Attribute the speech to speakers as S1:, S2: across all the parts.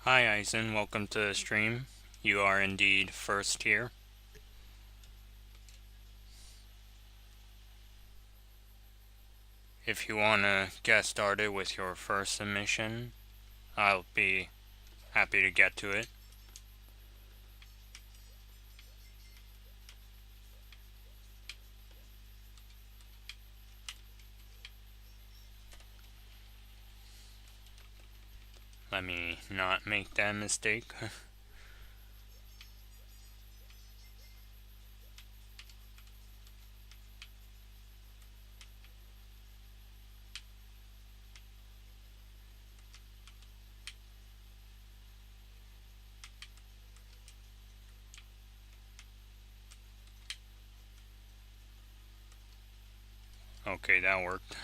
S1: Hi Eisen, welcome to the stream. You are indeed first here. If you want to get started with your first submission, I'll be happy to get to it. Let me not make that mistake. Okay, that worked.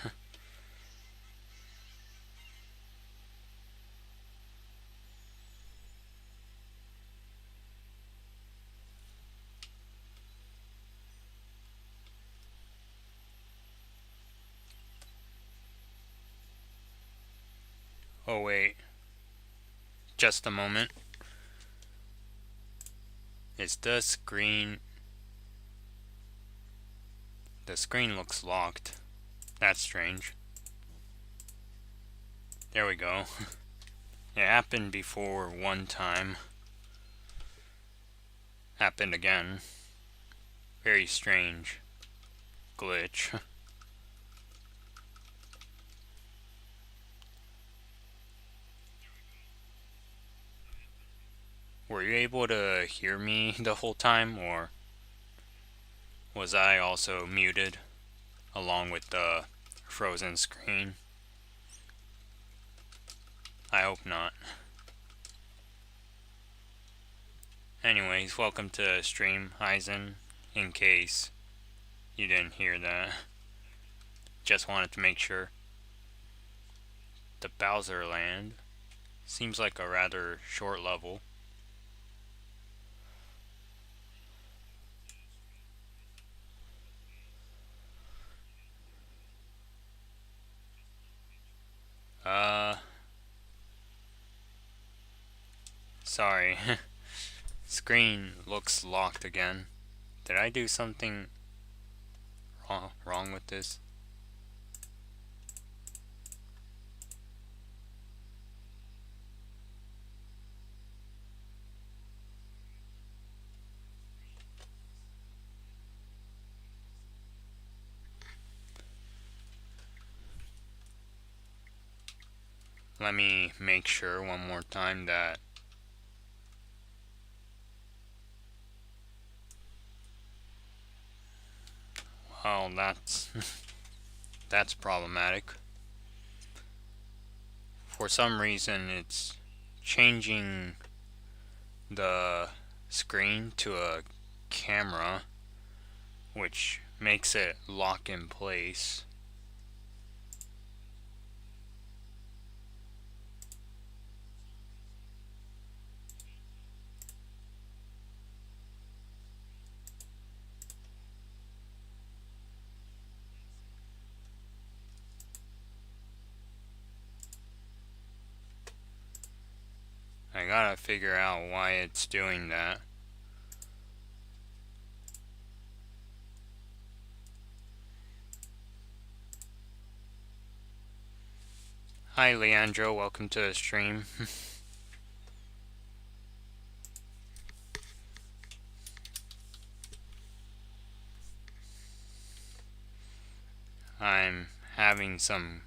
S1: Oh wait, just a moment. Is the screen... The screen looks locked. That's strange. There we go. It happened before one time. Happened again. Very strange glitch. Were you able to hear me the whole time, or was I also muted along with the frozen screen? I hope not. Anyways, welcome to the stream, Eisen, in case you didn't hear that. Just wanted to make sure. The Bowser Land seems like a rather short level. Sorry. Screen looks locked again. Did I do something wrong with this? Let me make sure one more time that well, that's problematic. For some reason it's changing the screen to a camera, which makes it lock in place. I gotta figure out why it's doing that. Hi Leandro, welcome to the stream. I'm having some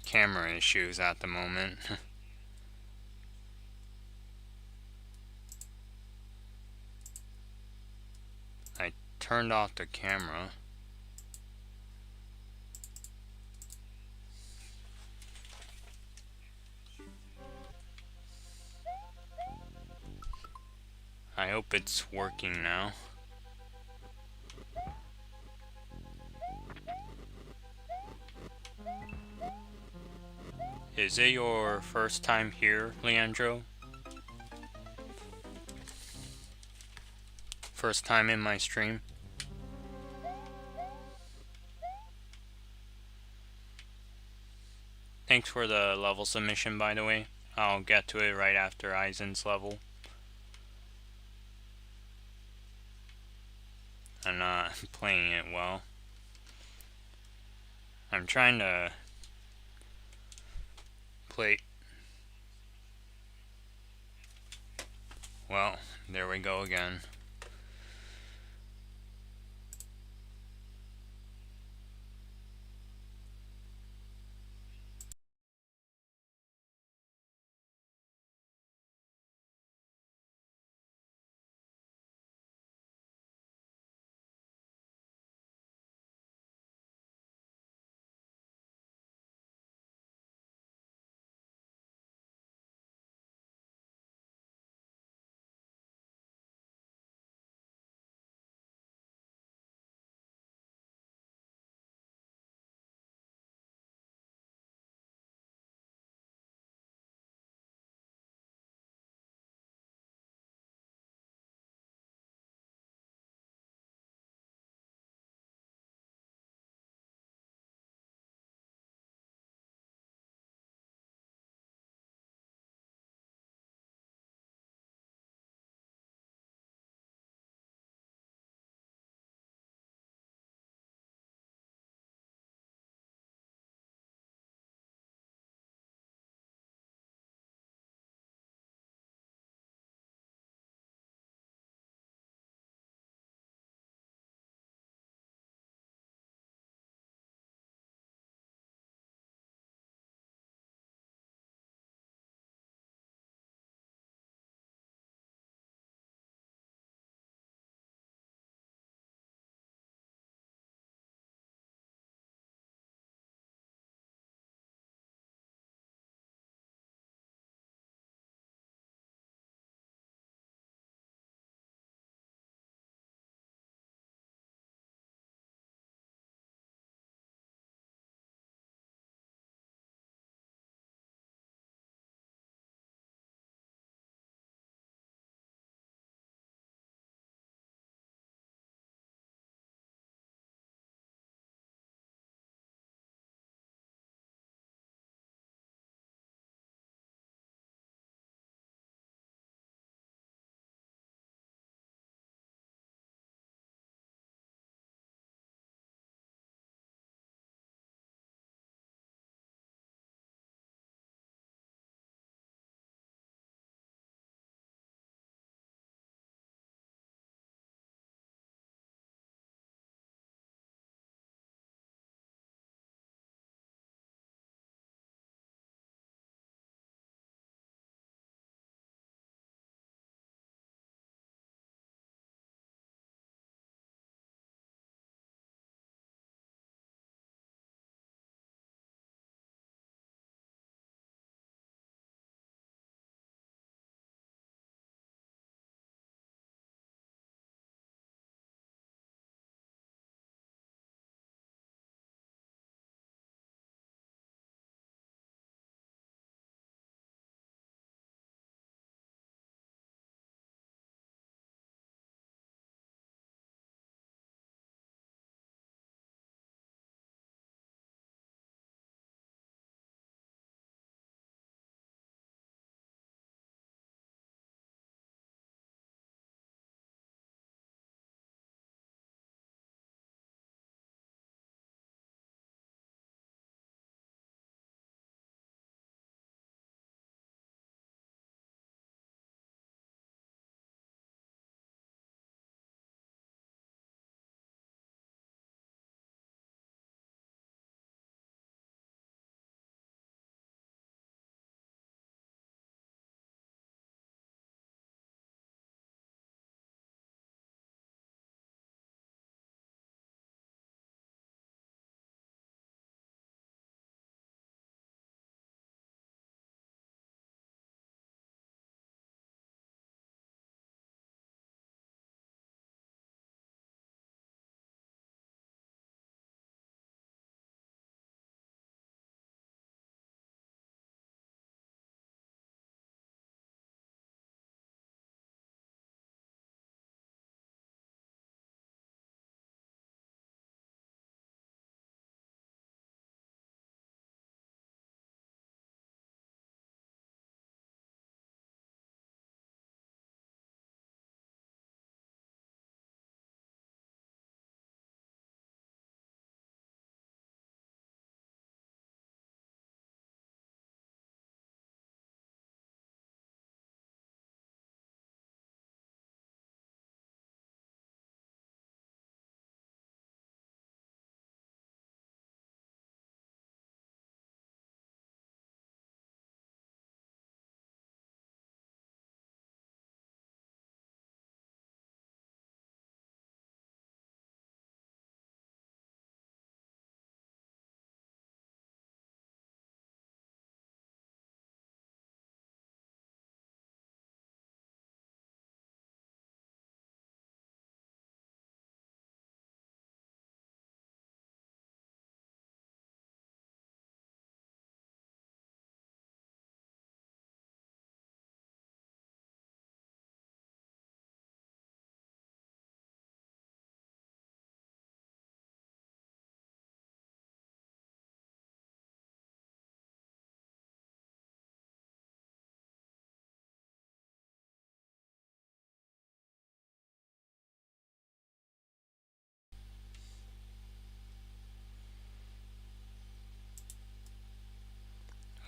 S1: camera issues at the moment. I turned off the camera. I hope it's working now. Is it your first time here, Leandro? First time in my stream? Thanks for the level submission, by the way. I'll get to it right after Eisen's level. I'm not playing it well. I'm trying to play... Well, there we go again.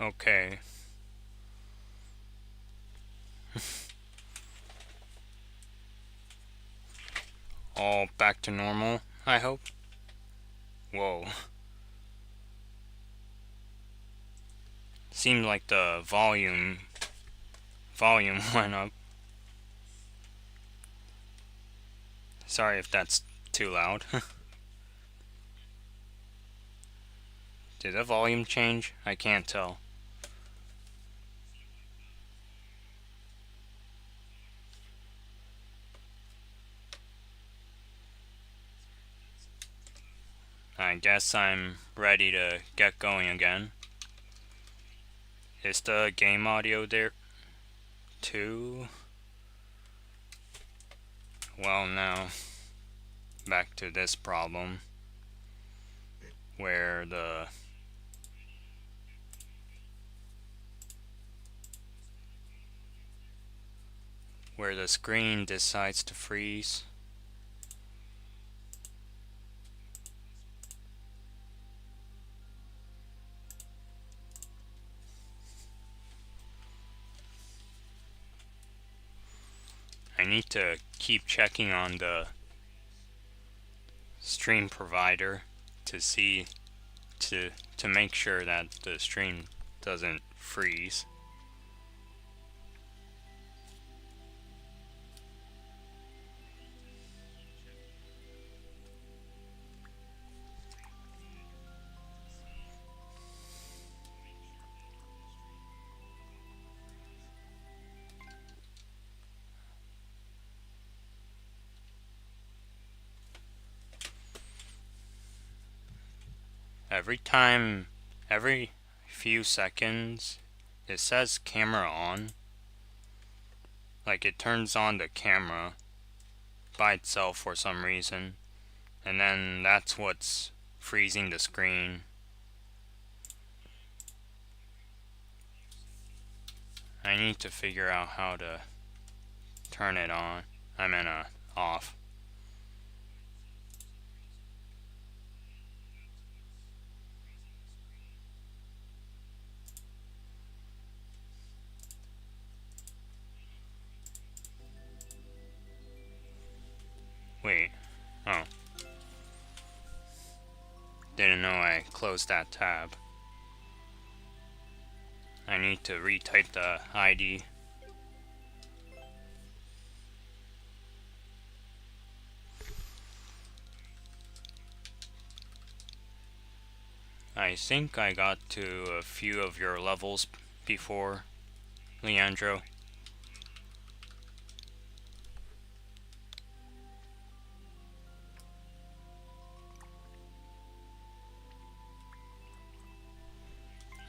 S1: Okay. All back to normal, I hope. Whoa. Seemed like the volume went up. Sorry if that's too loud. Did the volume change? I can't tell. I guess I'm ready to get going again. Is the game audio there too? Well, now back to this problem where the screen decides to freeze. I need to keep checking on the stream provider to see to make sure that the stream doesn't freeze. Every few seconds, it says camera on. Like it turns on the camera by itself for some reason. And then that's what's freezing the screen. I need to figure out how to turn it on. Off. Wait. Oh. Didn't know I closed that tab. I need to retype the ID. I think I got to a few of your levels before, Leandro.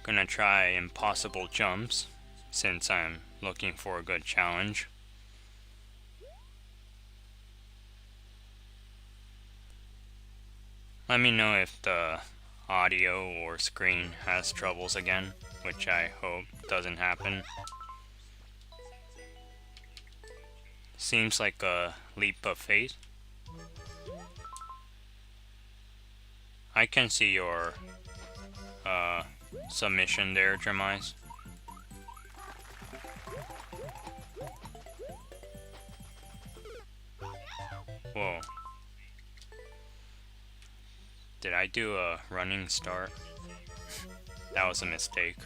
S1: Gonna try impossible jumps, since I'm looking for a good challenge. Let me know if the audio or screen has troubles again, which I hope doesn't happen. Seems like a leap of faith. I can see your submission there, Jeremiah. Whoa. Did I do a running start? That was a mistake.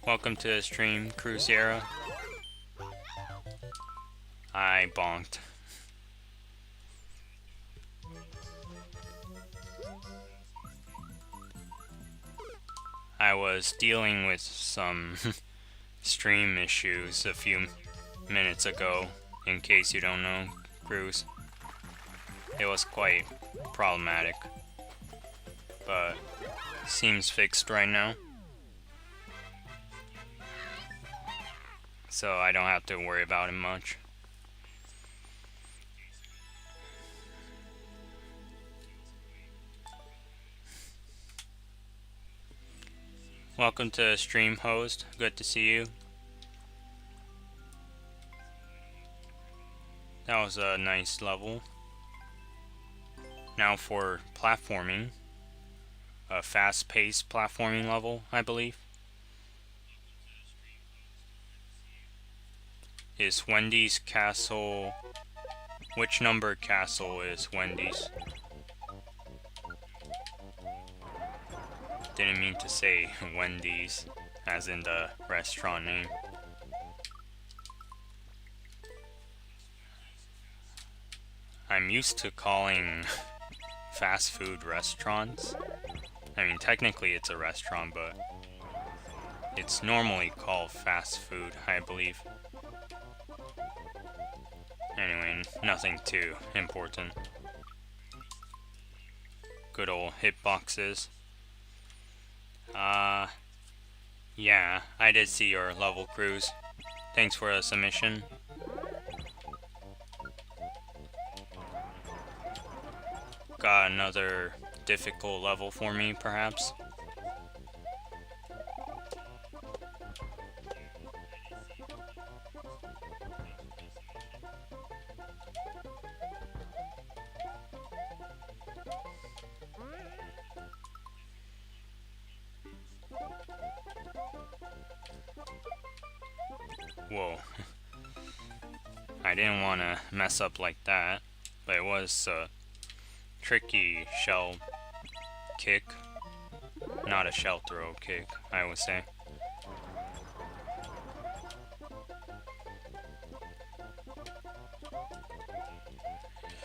S1: Welcome to the stream, Cruziera. I bonked. I was dealing with some stream issues a few minutes ago, in case you don't know, Cruz. It was quite problematic, but seems fixed right now. So I don't have to worry about it much. Welcome to stream host, good to see you. That was a nice level. Now for platforming, a fast-paced platforming level, I believe, is Wendy's Castle. Which number castle is Wendy's? Didn't mean to say Wendy's, as in the restaurant name. I'm used to calling fast food restaurants. I mean, technically it's a restaurant, but it's normally called fast food, I believe. Anyway, nothing too important. Good old hitboxes. Yeah, I did see your level, Cruz. Thanks for the submission. Got another difficult level for me, perhaps? Whoa. I didn't want to mess up like that, but it was a tricky shell kick. Not a shell throw kick, I would say.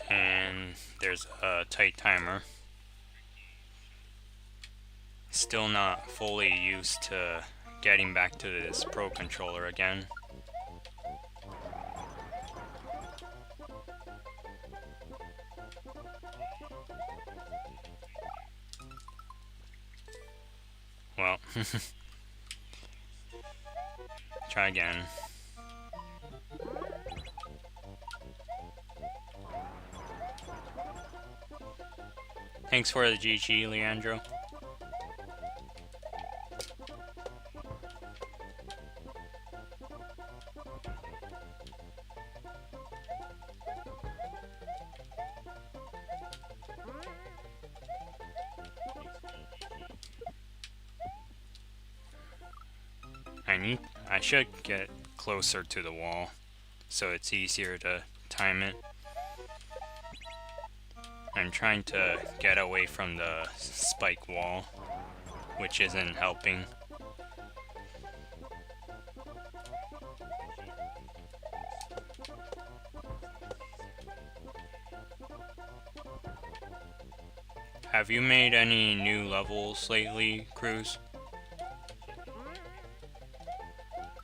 S1: And there's a tight timer. Still not fully used to getting back to this Pro controller again. Well, try again. Thanks for the GG, Leandro. I should get closer to the wall so it's easier to time it. I'm trying to get away from the spike wall, which isn't helping. Have you made any new levels lately, Cruz?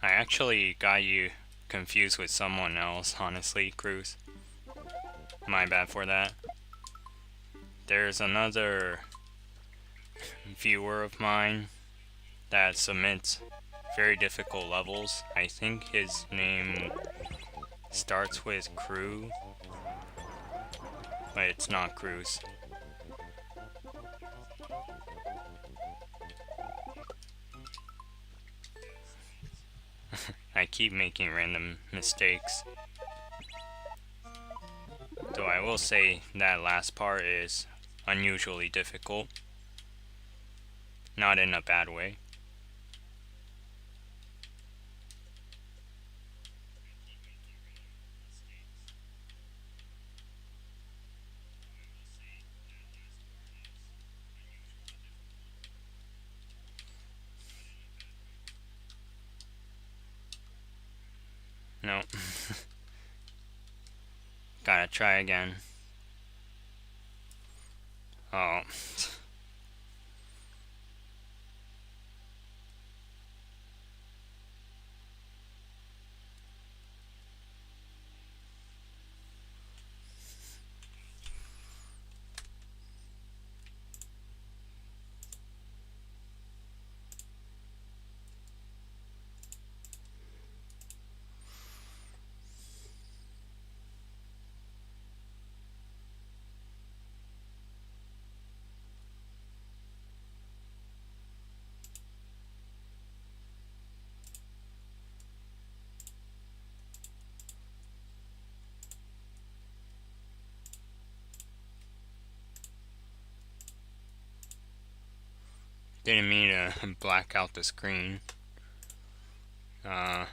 S1: I actually got you confused with someone else, honestly, Cruz. My bad for that. There's another viewer of mine that submits very difficult levels. I think his name starts with Crew, but it's not Cruz. I keep making random mistakes. Though I will say that last part is unusually difficult. Not in a bad way. No. Gotta try again. Oh. Didn't mean to black out the screen. And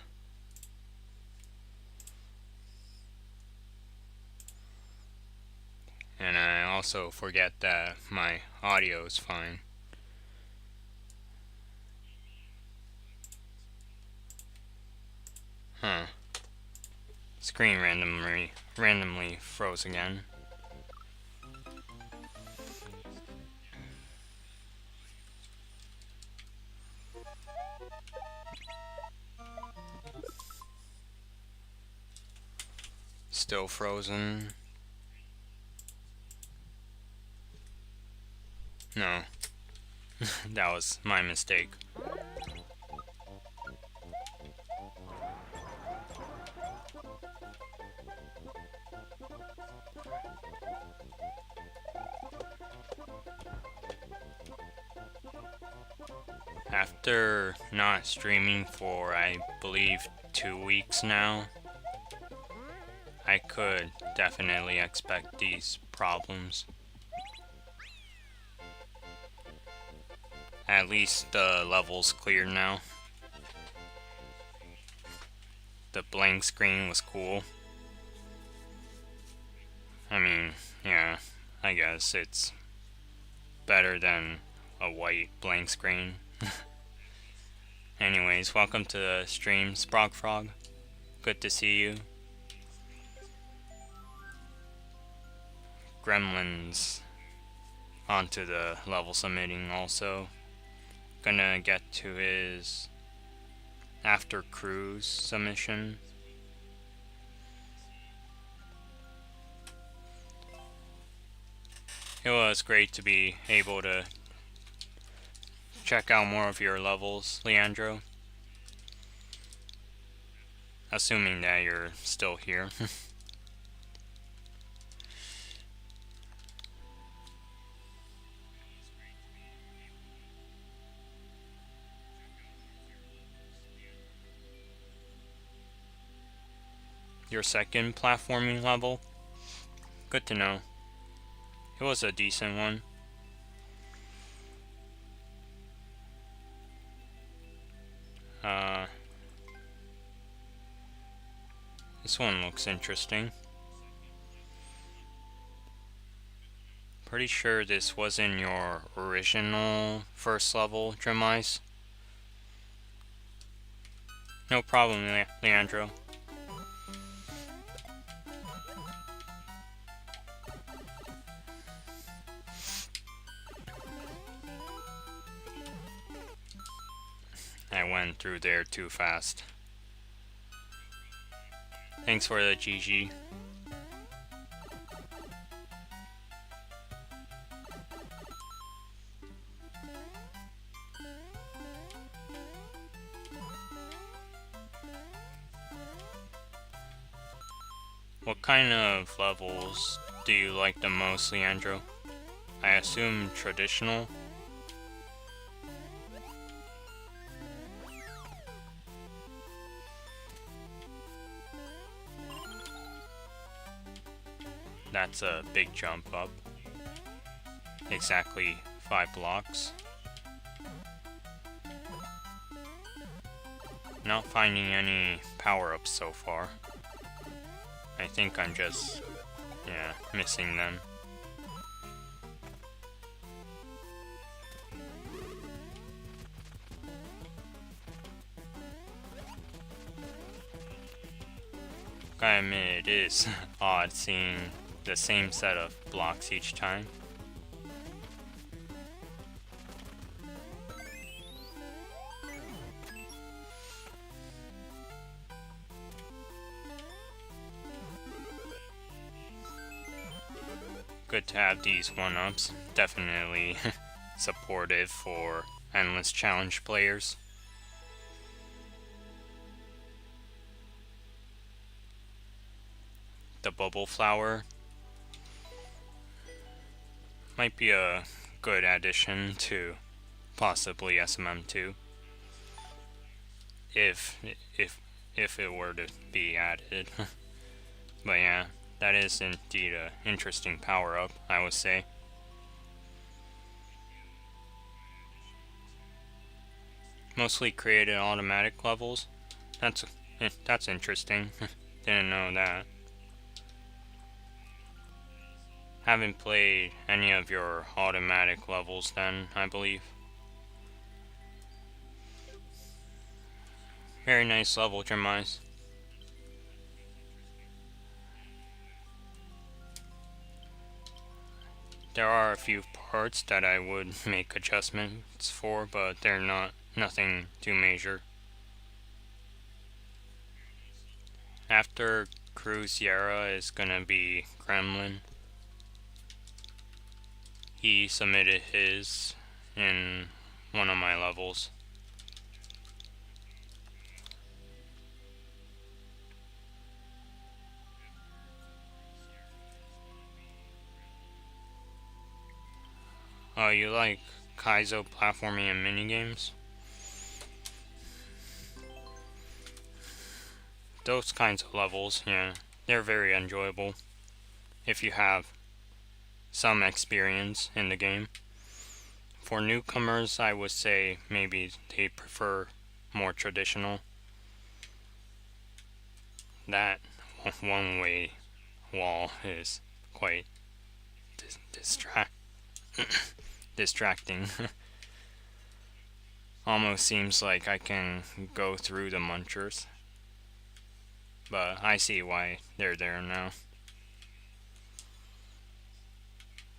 S1: I also forget that my audio is fine. Screen randomly froze again. Still frozen. No. That was my mistake. After not streaming for, I believe, 2 weeks now, I could definitely expect these problems. At least the level's clear now. The blank screen was cool. I mean, yeah, I guess it's better than a white blank screen. Anyways, welcome to the stream, Sprogfrog. Good to see you. Gremlins onto the level submitting also. Gonna get to his after cruise submission. It was great to be able to check out more of your levels, Leandro. Assuming that you're still here. Your second platforming level? Good to know. It was a decent one. This one looks interesting. Pretty sure this wasn't your original first level, Dreamice. No problem, Leandro. I went through there too fast. Thanks for the GG. What kind of levels do you like the most, Leandro? I assume traditional? That's a big jump up. Exactly 5 blocks. Not finding any power-ups so far. I think I'm just, missing them. Gotta admit, it is odd seeing the same set of blocks each time. Good to have these 1-ups. Definitely supportive for endless challenge players. The bubble flower might be a good addition to possibly SMM2 if it were to be added. But yeah, that is indeed an interesting power-up, I would say. Mostly created automatic levels. That's interesting. Didn't know that. Haven't played any of your automatic levels then, I believe. Very nice level, Jeremiah. There are a few parts that I would make adjustments for, but they're nothing too major. After Cruziera is gonna be Gremlin. He submitted his in one of my levels. Oh, you like Kaizo platforming and minigames? Those kinds of levels, yeah, they're very enjoyable if you have some experience in the game. For newcomers, I would say maybe they prefer more traditional. That one-way wall is quite distracting. Almost seems like I can go through the munchers. But I see why they're there now.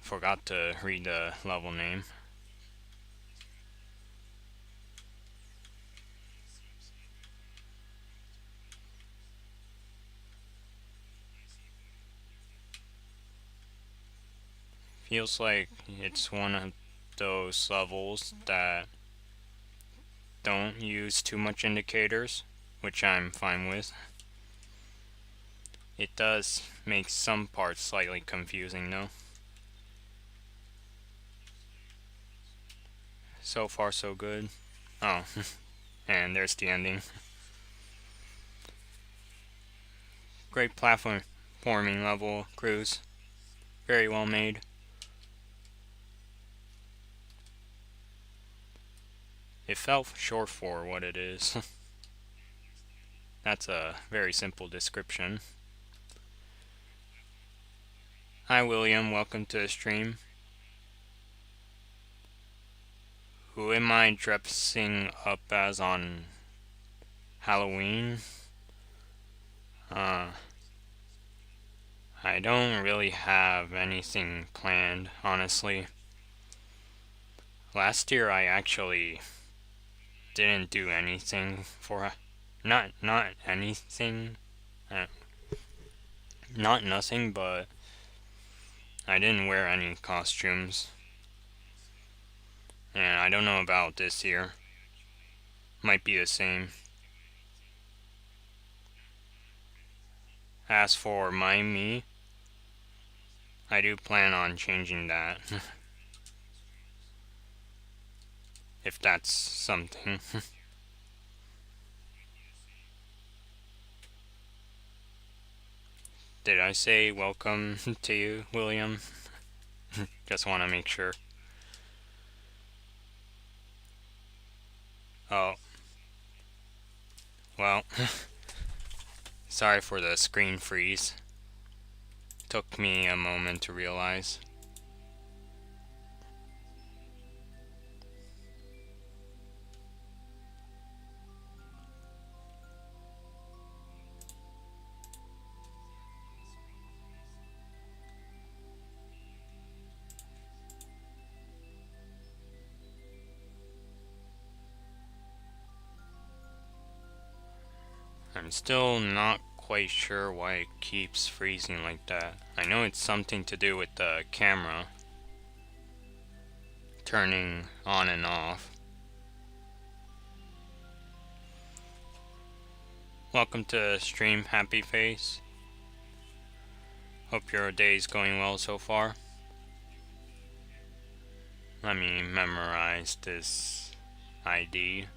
S1: Forgot to read the level name. Feels like it's one of those levels that don't use too much indicators, which I'm fine with. It does make some parts slightly confusing though. So far so good. Oh, and there's the ending. Great platforming level, Cruise. Very well made. It felt short for what it is. That's a very simple description. Hi William, welcome to the stream. Who am I dressing up as on Halloween? I don't really have anything planned, honestly. Last year I actually didn't do anything for not anything, uh, not nothing, but I didn't wear any costumes. And I don't know about this year. Might be the same. As for me, I do plan on changing that. If that's something. Did I say welcome to you, William? Just want to make sure. Oh. Well. Sorry for the screen freeze. Took me a moment to realize. I'm still not quite sure why it keeps freezing like that. I know it's something to do with the camera turning on and off. Welcome to stream, Happy Face. Hope your day's going well so far. Let me memorize this ID.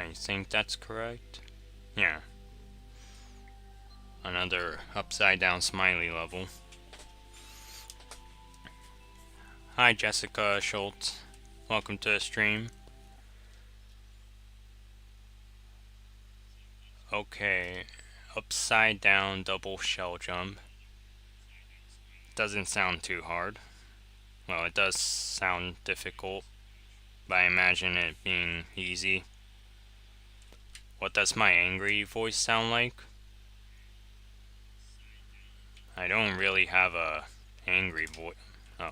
S1: I think that's correct. Yeah. Another upside down smiley level. Hi Jessica Schultz. Welcome to the stream. Okay. Upside down double shell jump. Doesn't sound too hard. Well, it does sound difficult, but I imagine it being easy. What does my angry voice sound like? I don't really have a angry voice. Oh,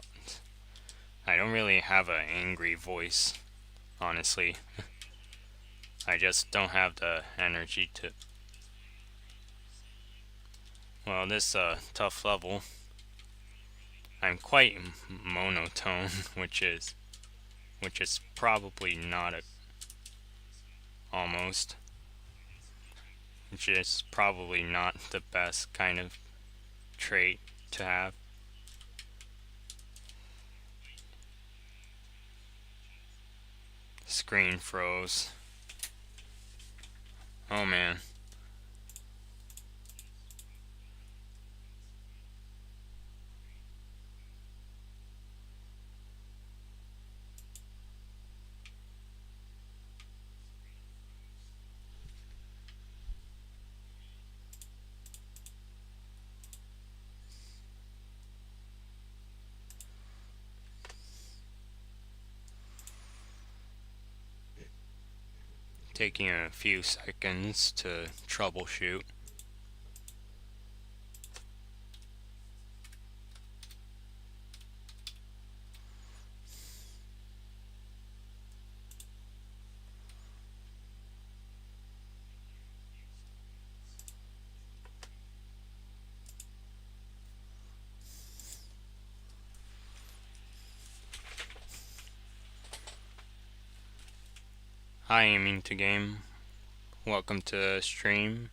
S1: I don't really have an angry voice, honestly. I just don't have the energy to. Well, this tough level. I'm quite monotone, which is probably not a almost, which is probably not the best kind of trait to have. Screen froze. Oh man. Taking a few seconds to troubleshoot. Hi, aiming to game. Welcome to the stream.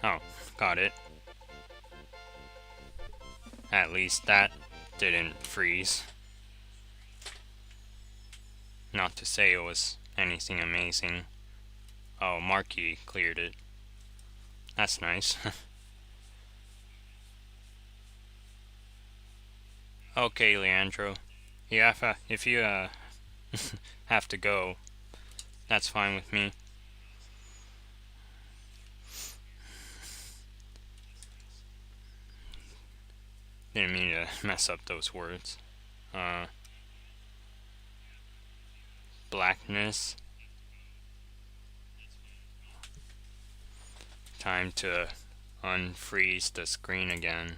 S1: Oh, got it. At least that didn't freeze. Not to say it was anything amazing. Oh, Marky cleared it. That's nice. Okay, Leandro. If you have to go, that's fine with me. Didn't mean to mess up those words. Blackness. Time to unfreeze the screen again.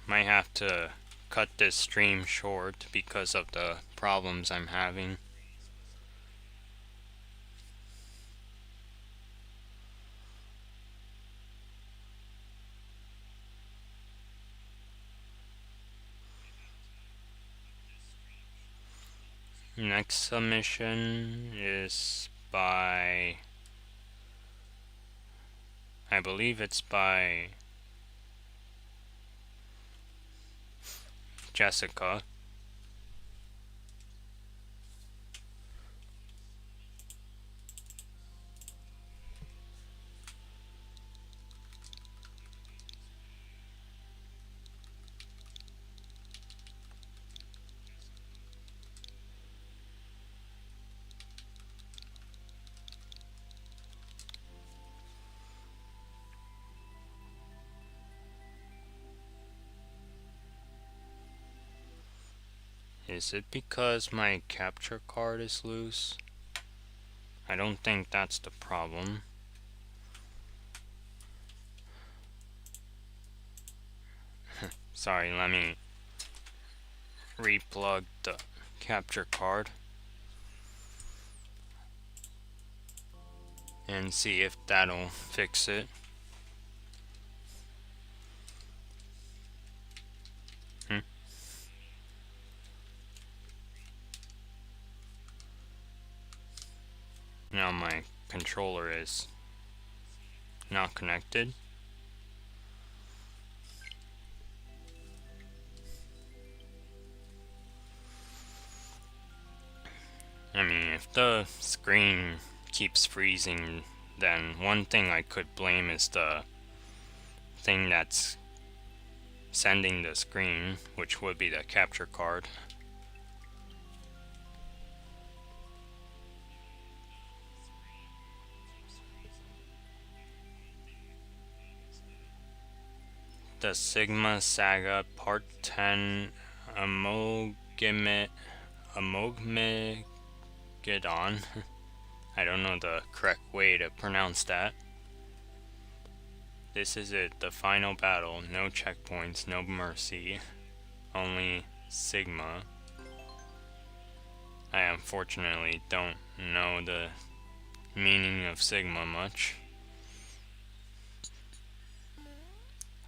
S1: Might have to cut this stream short because of the problems I'm having. Next submission is by, I believe it's by Jessica. Is it because my capture card is loose? I don't think that's the problem. Sorry, let me replug the capture card and see if that'll fix it. controller is not connected. I mean, if the screen keeps freezing, then one thing I could blame is the thing that's sending the screen, which would be the capture card. The Sigma Saga Part 10 Amalgamagedon. I don't know the correct way to pronounce that. This is it, the final battle. No checkpoints, no mercy. Only Sigma. I unfortunately don't know the meaning of Sigma much,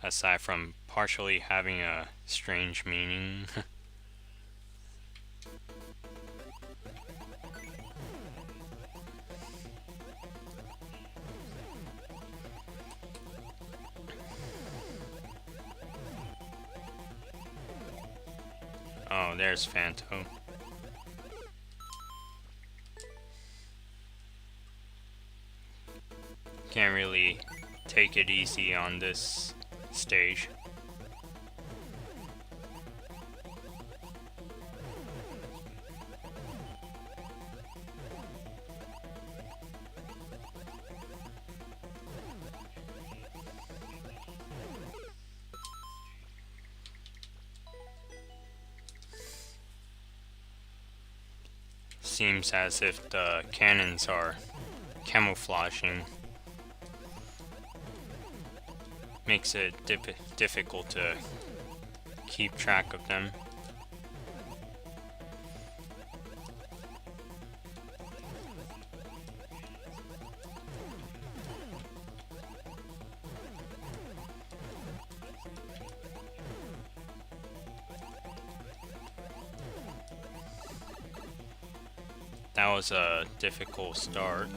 S1: aside from partially having a strange meaning. Oh, there's Phantom. Can't really take it easy on this stage. Seems as if the cannons are camouflaging. Makes it difficult to keep track of them. That was a difficult start.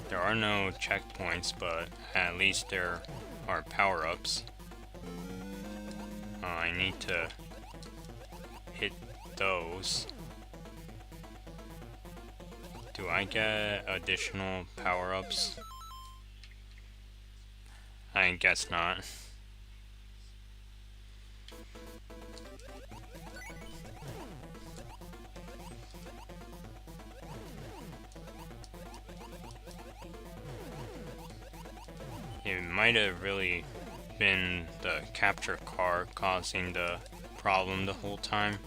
S1: There are no checkpoints, but at least there are power-ups. I need to hit those. Do I get additional power-ups? I guess not. It might have really been the capture card causing the problem the whole time.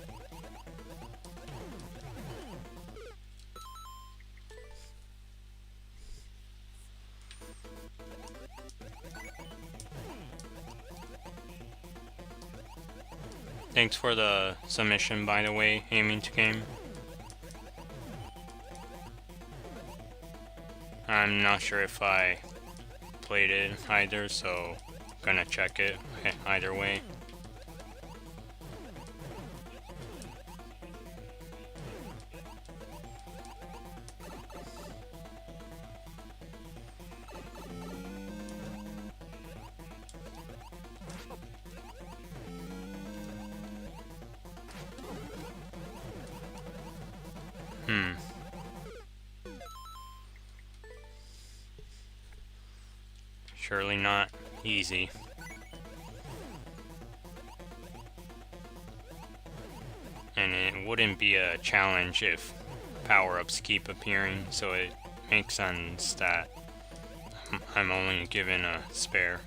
S1: Thanks for the submission, by the way, Aiming to Game. I'm not sure if I played it either, so I'm gonna check it either way. Surely not easy. And it wouldn't be a challenge if power-ups keep appearing, so it makes sense that I'm only given a spare.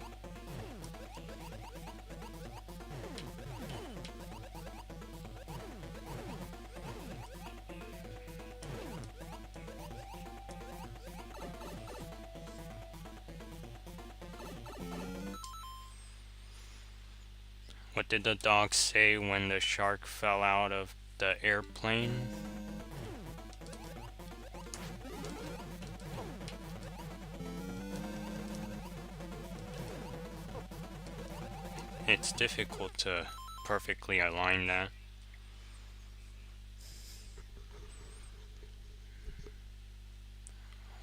S1: What did the dog say when the shark fell out of the airplane? It's difficult to perfectly align that.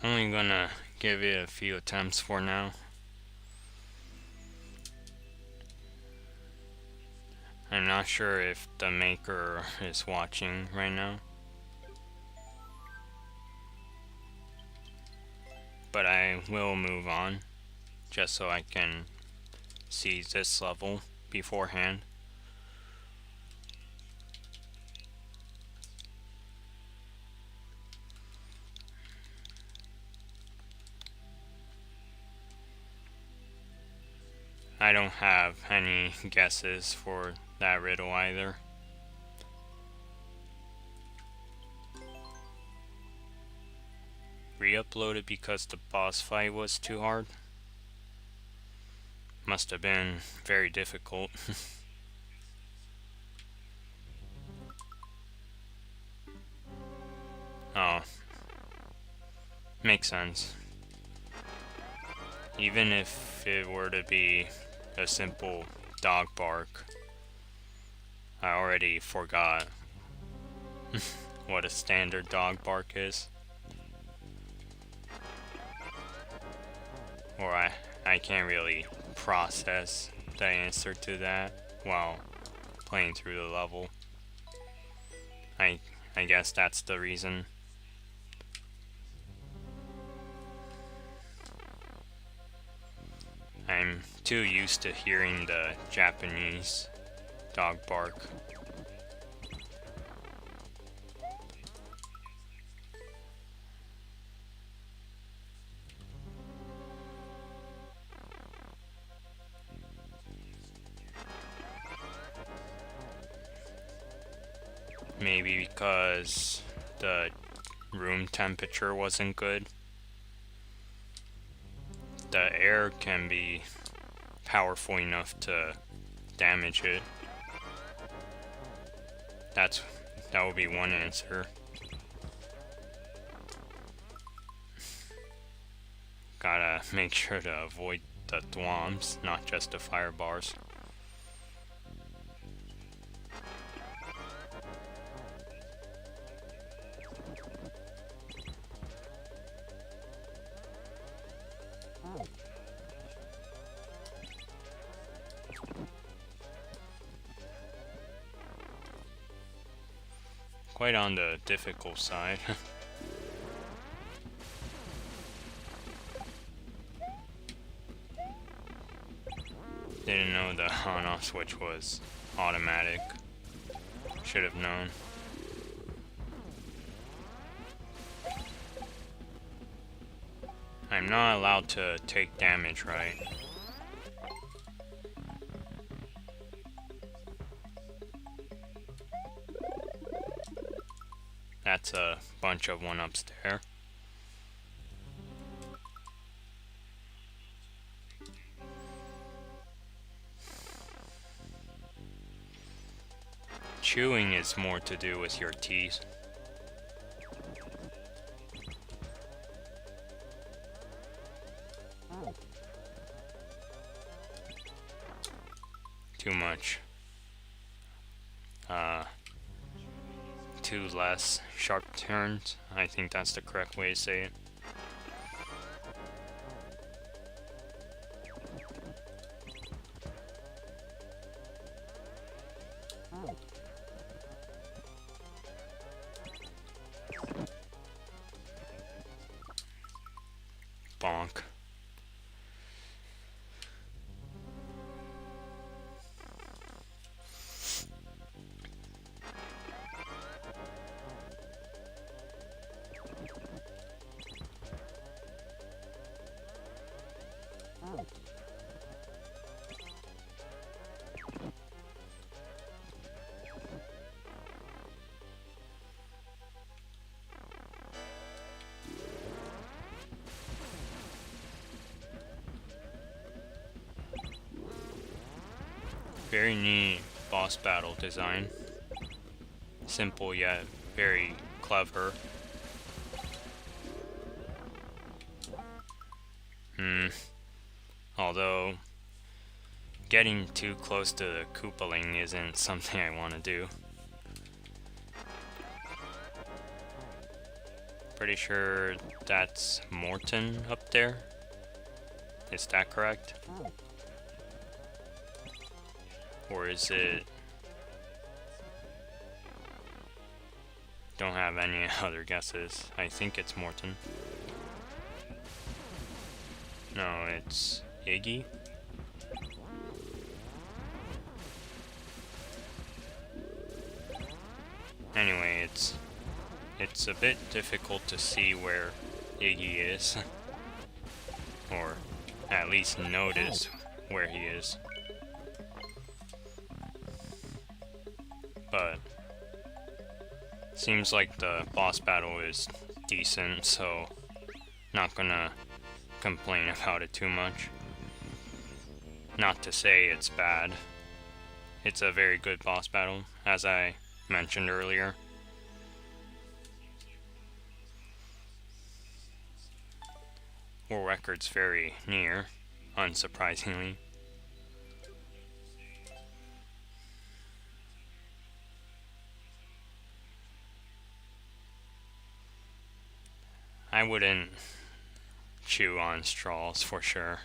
S1: Only gonna give it a few attempts for now. I'm not sure if the maker is watching right now, but I will move on just so I can see this level beforehand. I don't have any guesses for that riddle either. Re-uploaded because the boss fight was too hard? Must have been very difficult. Oh, makes sense. Even if it were to be a simple dog bark, I already forgot what a standard dog bark is. Or I can't really process the answer to that while playing through the level. I guess that's the reason. I'm too used to hearing the Japanese dog bark. Maybe because the room temperature wasn't good. The air can be powerful enough to damage it. That would be one answer. Gotta make sure to avoid the thwomps, not just the fire bars. Quite on the difficult side. Didn't know the on-off switch was automatic. Should have known. I'm not allowed to take damage, right? That's a bunch of one-ups there. Chewing is more to do with your teeth. Too much. Two less sharp turns. I think that's the correct way to say it. Bonk. Very neat boss battle design. Simple yet very clever. Although, getting too close to the Koopaling isn't something I want to do. Pretty sure that's Morton up there. Is that correct? Or is it... Don't have any other guesses. I think it's Morton. No, it's Iggy. Anyway, it's a bit difficult to see where Iggy is. Or at least notice where he is. But seems like the boss battle is decent, so not gonna complain about it too much. Not to say it's bad. It's a very good boss battle, as I mentioned earlier. World record's very near, unsurprisingly. I wouldn't chew on straws for sure.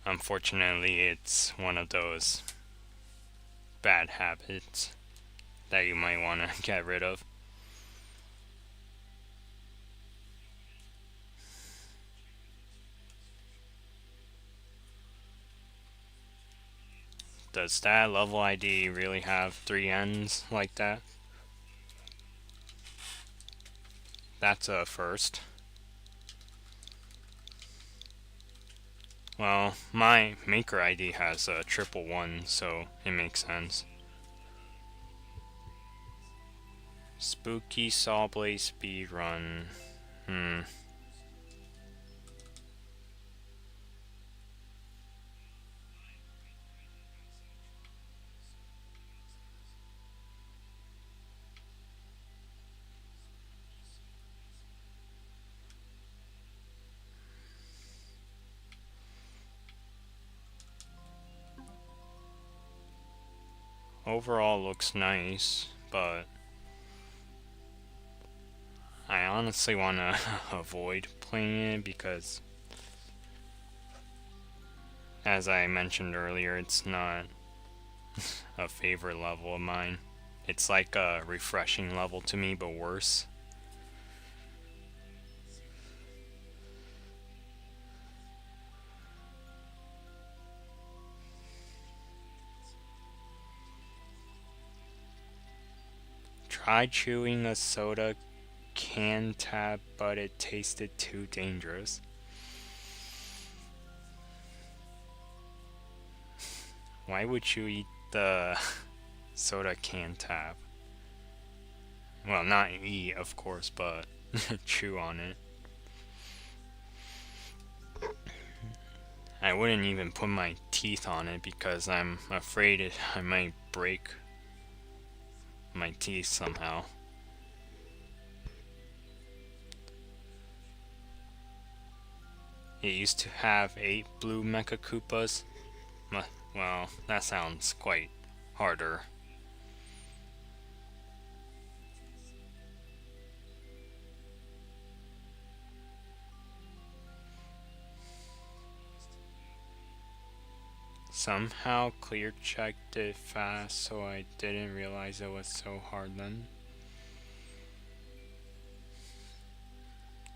S1: Unfortunately, it's one of those bad habits that you might want to get rid of. Does that level ID really have 3 ends like that? That's a first. Well, my maker ID has a 111, so it makes sense. Spooky Sawblade speedrun. Overall looks nice, but I honestly want to avoid playing it because, as I mentioned earlier, it's not a favorite level of mine. It's like a refreshing level to me, but worse. Tried chewing a soda can tab, but it tasted too dangerous. Why would you eat the soda can tab? Well, not eat, of course, but chew on it. I wouldn't even put my teeth on it because I'm afraid I might break my teeth somehow. It used to have 8 blue Mecha Koopas. Well, that sounds quite harder. Somehow clear checked it fast, so I didn't realize it was so hard then.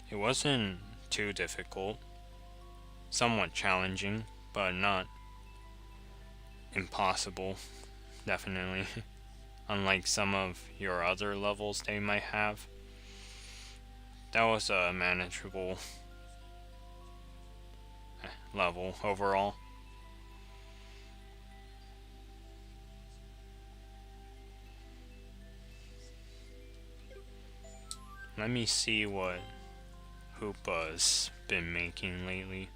S1: It wasn't too difficult. Somewhat challenging, but not impossible, definitely. Unlike some of your other levels they might have. That was a manageable level overall. Let me see what Hoopa's been making lately.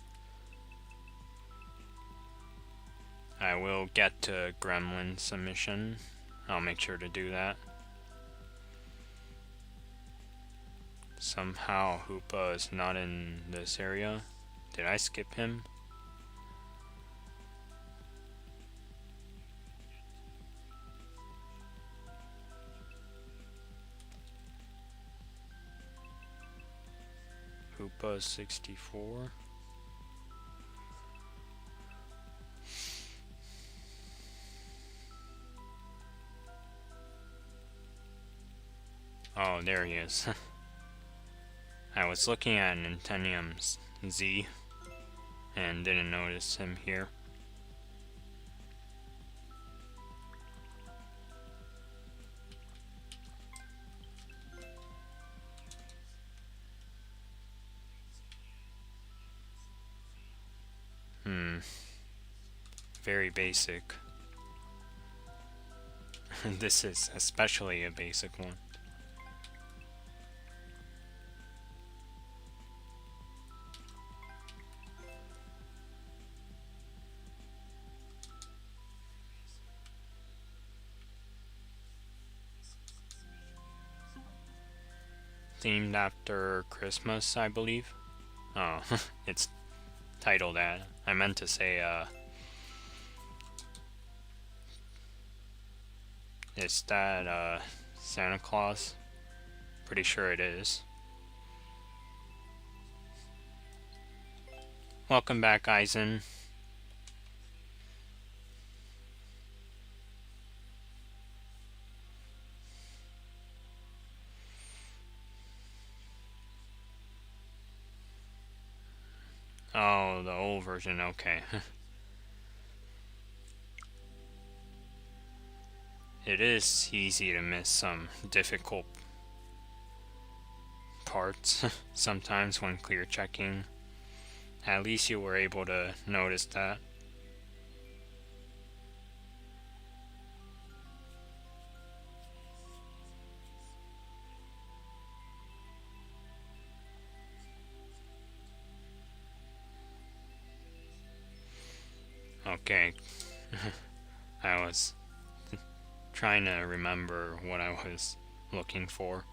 S1: I will get to Gremlin submission. I'll make sure to do that. Somehow Hoopa is not in this area. Did I skip him? Koopa 64. Oh, there he is. I was looking at Nintendo Z and didn't notice him here. Very basic. This is especially a basic one. Themed after Christmas, I believe. Oh, it's titled that. I meant to say, is that, Santa Claus? Pretty sure it is. Welcome back, Eisen. Oh, the old version, okay. It is easy to miss some difficult parts sometimes when clear checking. At least you were able to notice that. Okay. I was trying to remember what I was looking for.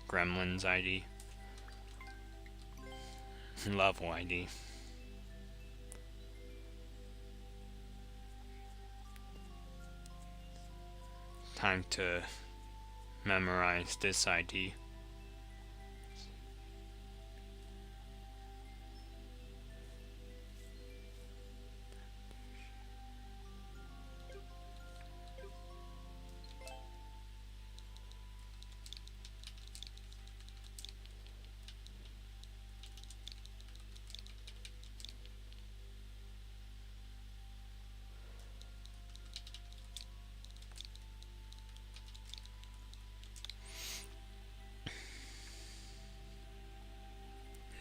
S1: Gremlin's ID. Level ID. Time to memorize this ID.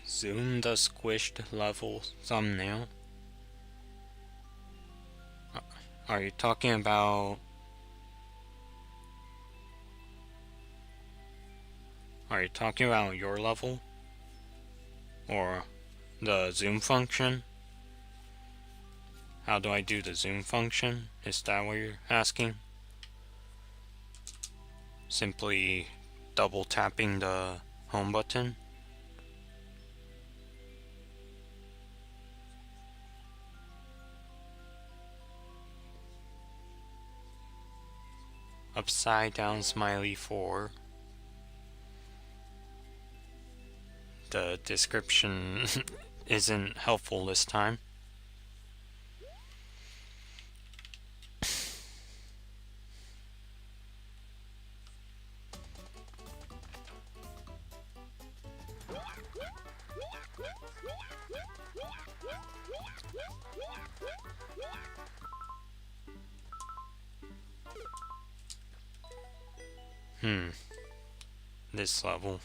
S1: Zoom the squished level thumbnail. Are you talking about... Are you talking about your level? Or the zoom function? How do I do the zoom function? Is that what you're asking? Simply double tapping the home button? Upside down smiley 4. The description isn't helpful this time. This level.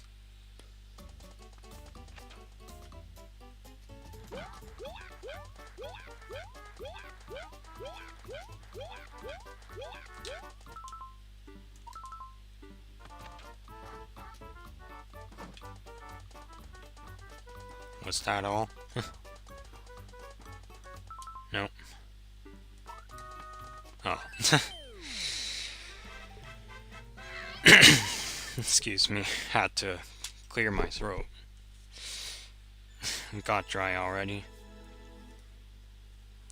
S1: Was that all? Nope. Oh. Excuse me, had to clear my throat. It got dry already.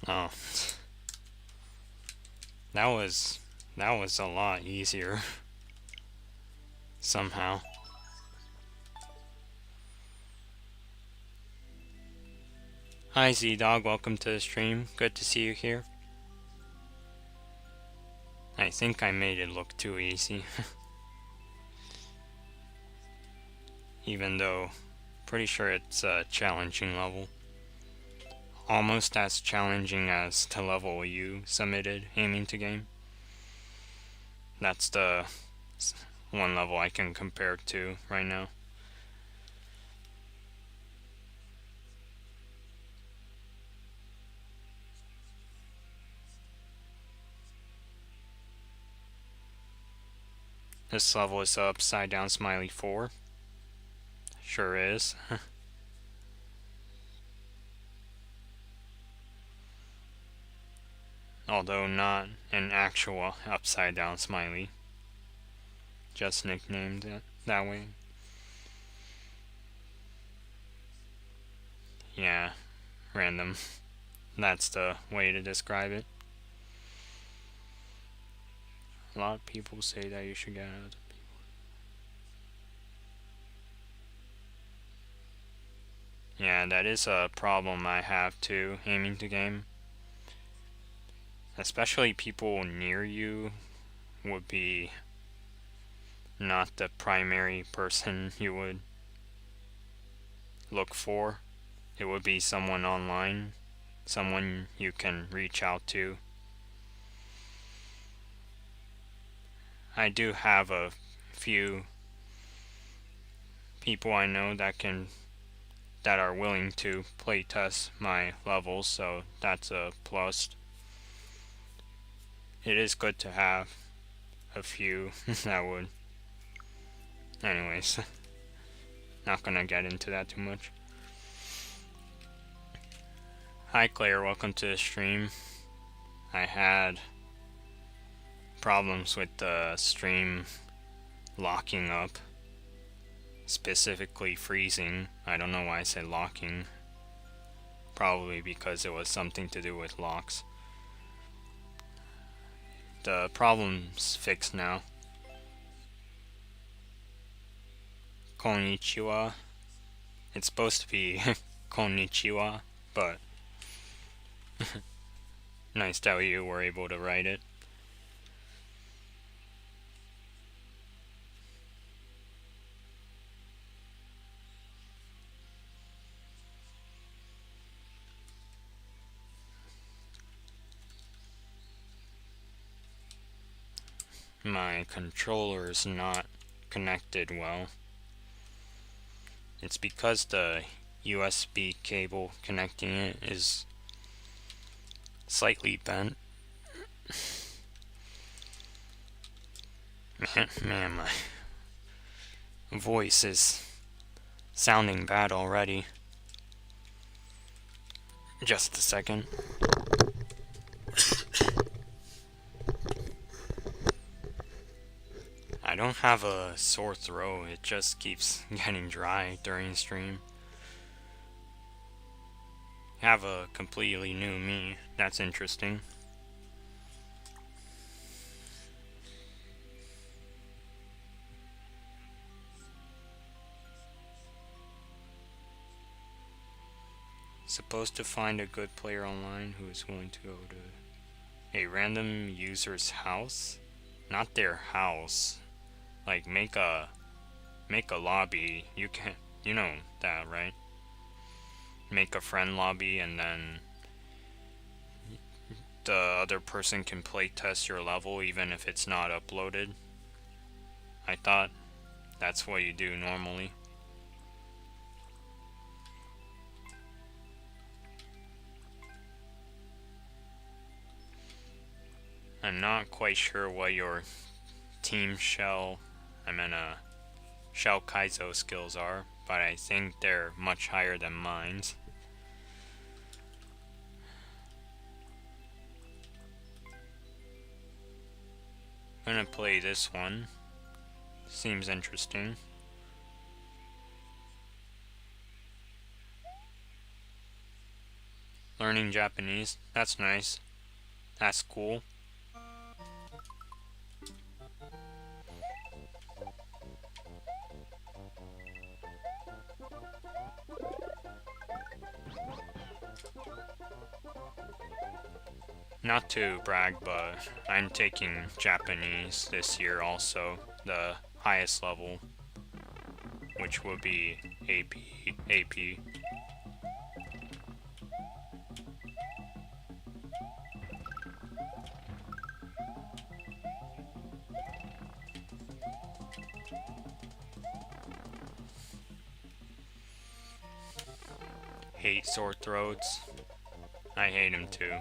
S1: Oh. That was a lot easier. Somehow. Hi Z-Dog, welcome to the stream. Good to see you here. I think I made it look too easy. Even though, pretty sure it's a challenging level. Almost as challenging as the level you submitted aiming to game. That's the one level I can compare to right now. This level is upside down smiley 4. Sure is. Although not an actual upside down smiley. Just nicknamed it that way. Yeah, random. That's the way to describe it. A lot of people say that you should get out of the people. Yeah, that is a problem I have too, aiming to game. Especially people near you would be not the primary person you would look for. It would be someone online, someone you can reach out to. I do have a few people I know that are willing to playtest my levels, so that's a plus. It is good to have a few that would. Anyways, not gonna get into that too much. Hi Claire, welcome to the stream. I had problems with the stream locking up, specifically freezing. I don't know why I said locking. Probably because it was something to do with locks. The problem's fixed now. Konnichiwa. It's supposed to be konnichiwa, but nice that you were able to write it. My controller's not connected well. It's because the USB cable connecting it is slightly bent. Man, my voice is sounding bad already. Just a second. I don't have a sore throat, it just keeps getting dry during stream. Have a completely new me, that's interesting. Supposed to find a good player online who is willing to go to a random user's house? Not their house. Like make a lobby. You know that, right? Make a friend lobby and then the other person can play test your level even if it's not uploaded. I thought that's what you do normally. I'm not quite sure what your team shell Kaizo skills are, but I think they're much higher than mine's. I'm gonna play this one. Seems interesting. Learning Japanese, that's nice. That's cool. Not to brag, but I'm taking Japanese this year also, the highest level, which would be AP. Hate sore throats. I hate them too.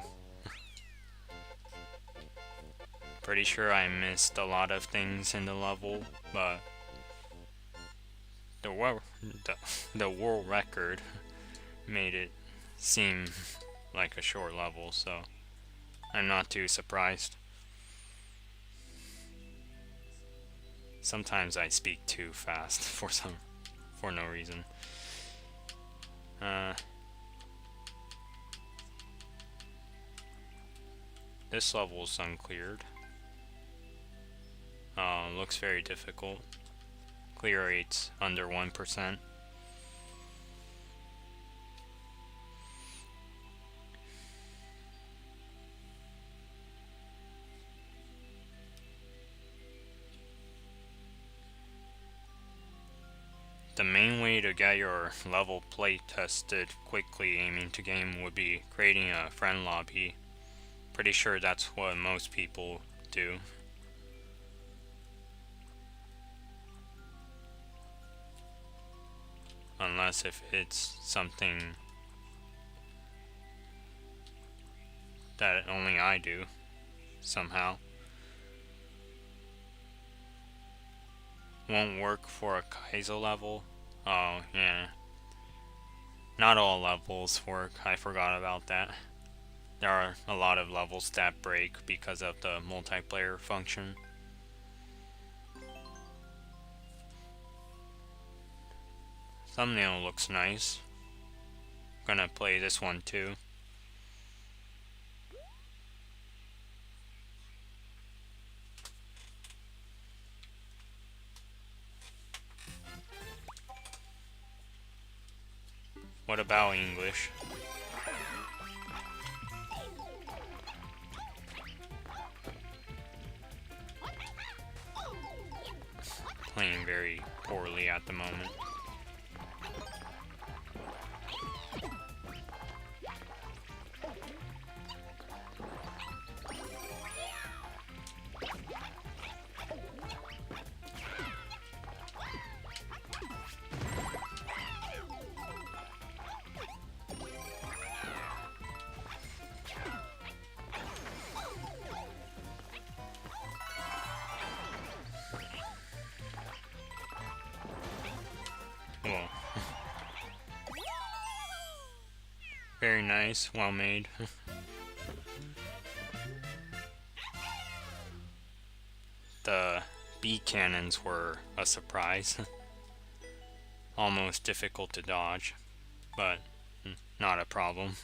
S1: Pretty sure I missed a lot of things in the level, but the world record made it seem like a short level, so I'm not too surprised. Sometimes I speak too fast for no reason. This level is uncleared. Looks very difficult. Clear rate's under 1%. The main way to get your level play tested quickly aiming to game would be creating a friend lobby. Pretty sure that's what most people do. Unless if it's something that only I do somehow. Won't work for a Kaizo level. Oh yeah, not all levels work. I forgot about that. There are a lot of levels that break because of the multiplayer function. Thumbnail looks nice. Gonna play this one too. What about English? Playing very poorly at the moment. Well, very nice, well made. The bee cannons were a surprise. Almost difficult to dodge, but not a problem.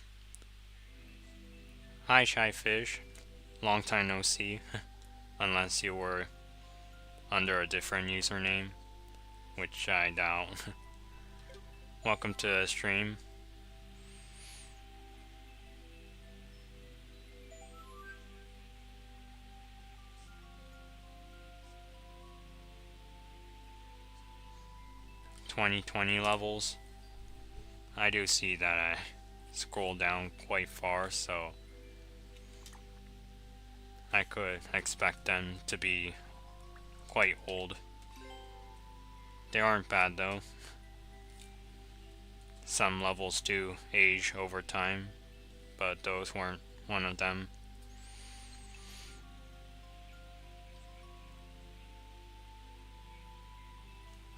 S1: Hi, Shy Fish. Long time no see. Unless you were under a different username, which I doubt. Welcome to the stream. "2020 levels." I do see that I scroll down quite far, so I could expect them to be quite old. They aren't bad though. Some levels do age over time, but those weren't one of them.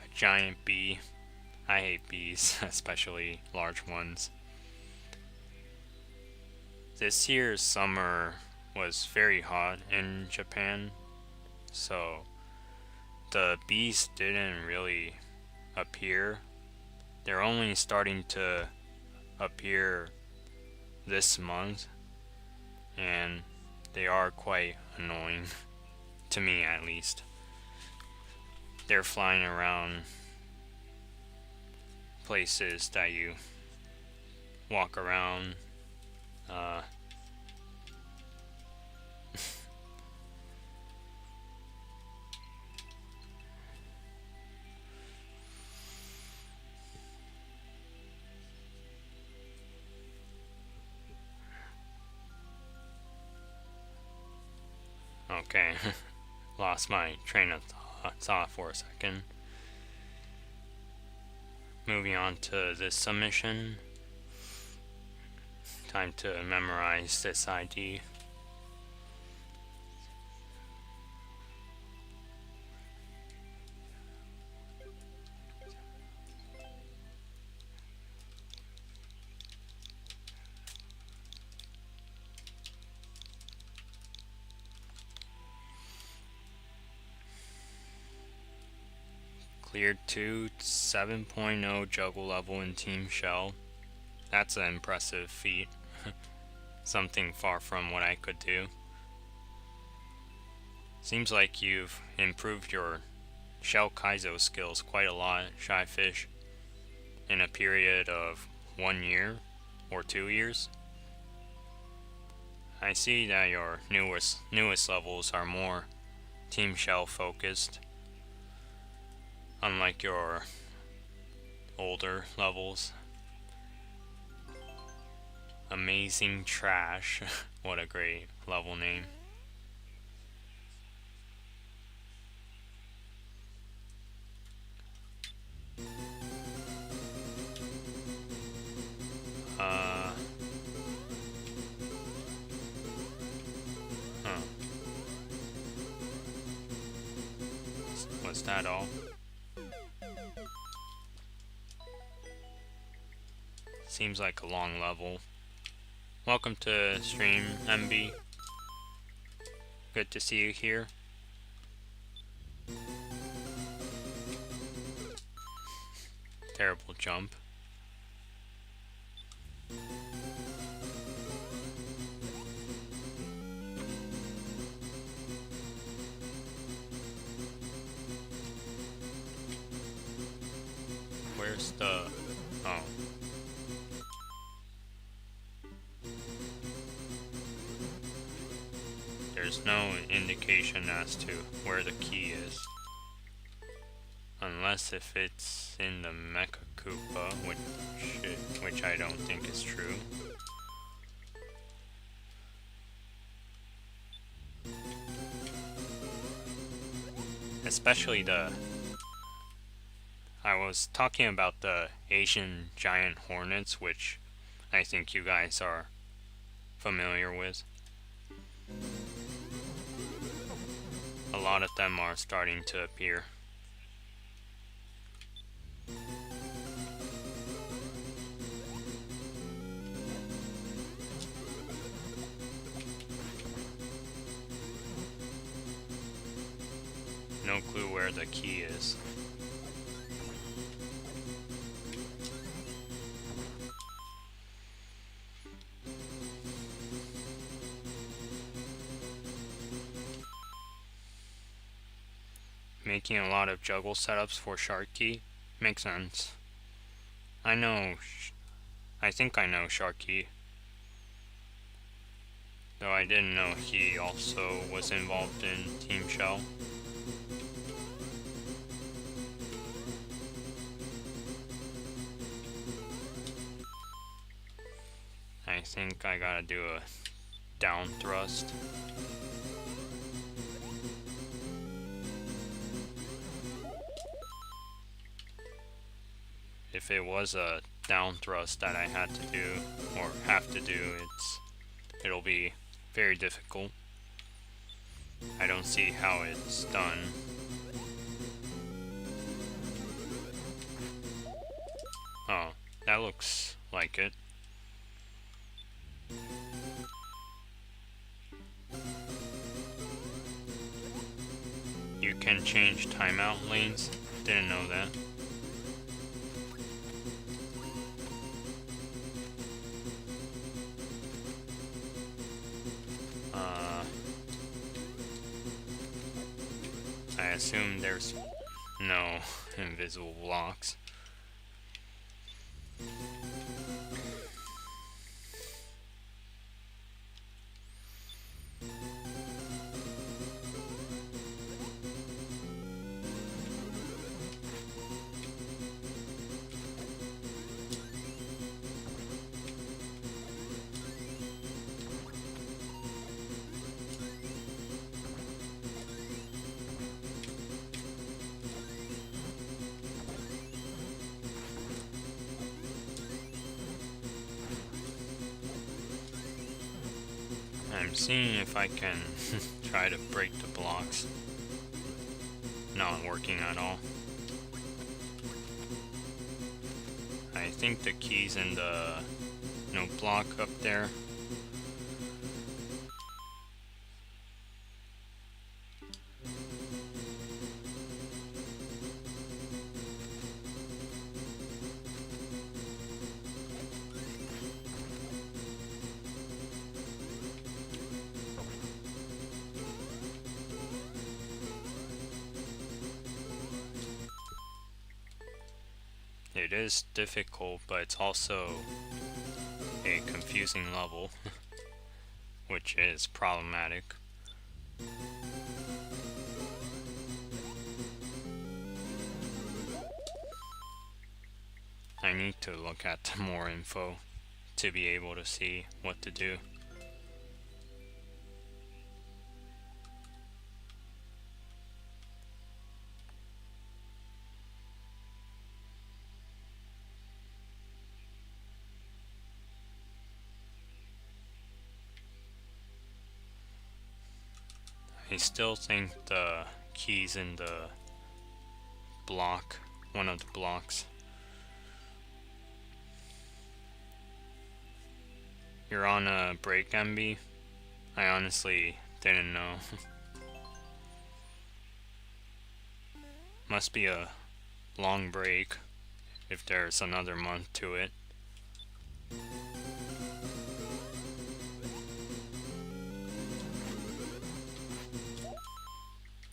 S1: A giant bee. I hate bees, especially large ones. This year's summer was very hot in Japan, so the bees didn't really appear. They're only starting to appear this month, and they are quite annoying, to me at least. They're flying around places that you walk around. Okay, lost my train of thought for a second. Moving on to this submission. Time to memorize this ID. Cleared to 7.0 juggle level in Team Shell. That's an impressive feat. Something far from what I could do. Seems like you've improved your Shell Kaizo skills quite a lot, Shyfish, in a period of 1 year or 2 years. I see that your newest levels are more Team Shell focused, unlike your older levels. Amazing Trash. What a great level name. Was that all? Seems like a long level. Welcome to stream, MB. Good to see you here. Terrible jump. Where's the... oh. There's no indication as to where the key is. Unless if it's in the Mecha Koopa, which I don't think is true. Especially I was talking about the Asian giant hornets, which I think you guys are familiar with. A lot of them are starting to appear. No clue where the key is. Making a lot of juggle setups for Sharky makes sense. I think I know Sharky, though I didn't know he also was involved in Team Shell. I think I gotta do a down thrust. If it was a down thrust that I had to do, or have to do, it'll be very difficult. I don't see how it's done. Oh, that looks like it. You can change timeout lanes. Didn't know that. I assume there's no invisible blocks. I'm seeing if I can try to break the blocks. Not working at all. I think the key's in the block up there. It is difficult, but it's also a confusing level, which is problematic. I need to look at more info to be able to see what to do. I still think the key's in the block, one of the blocks. You're on a break, MB? I honestly didn't know. Must be a long break if there's another month to it.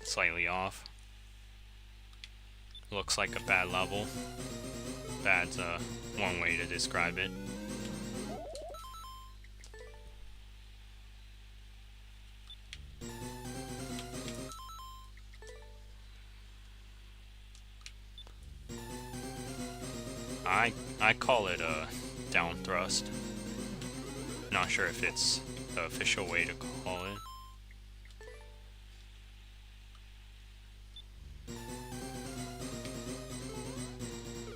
S1: Slightly off. Looks like a bad level. Bad's one way to describe it. I call it a down thrust. Not sure if it's the official way to call it.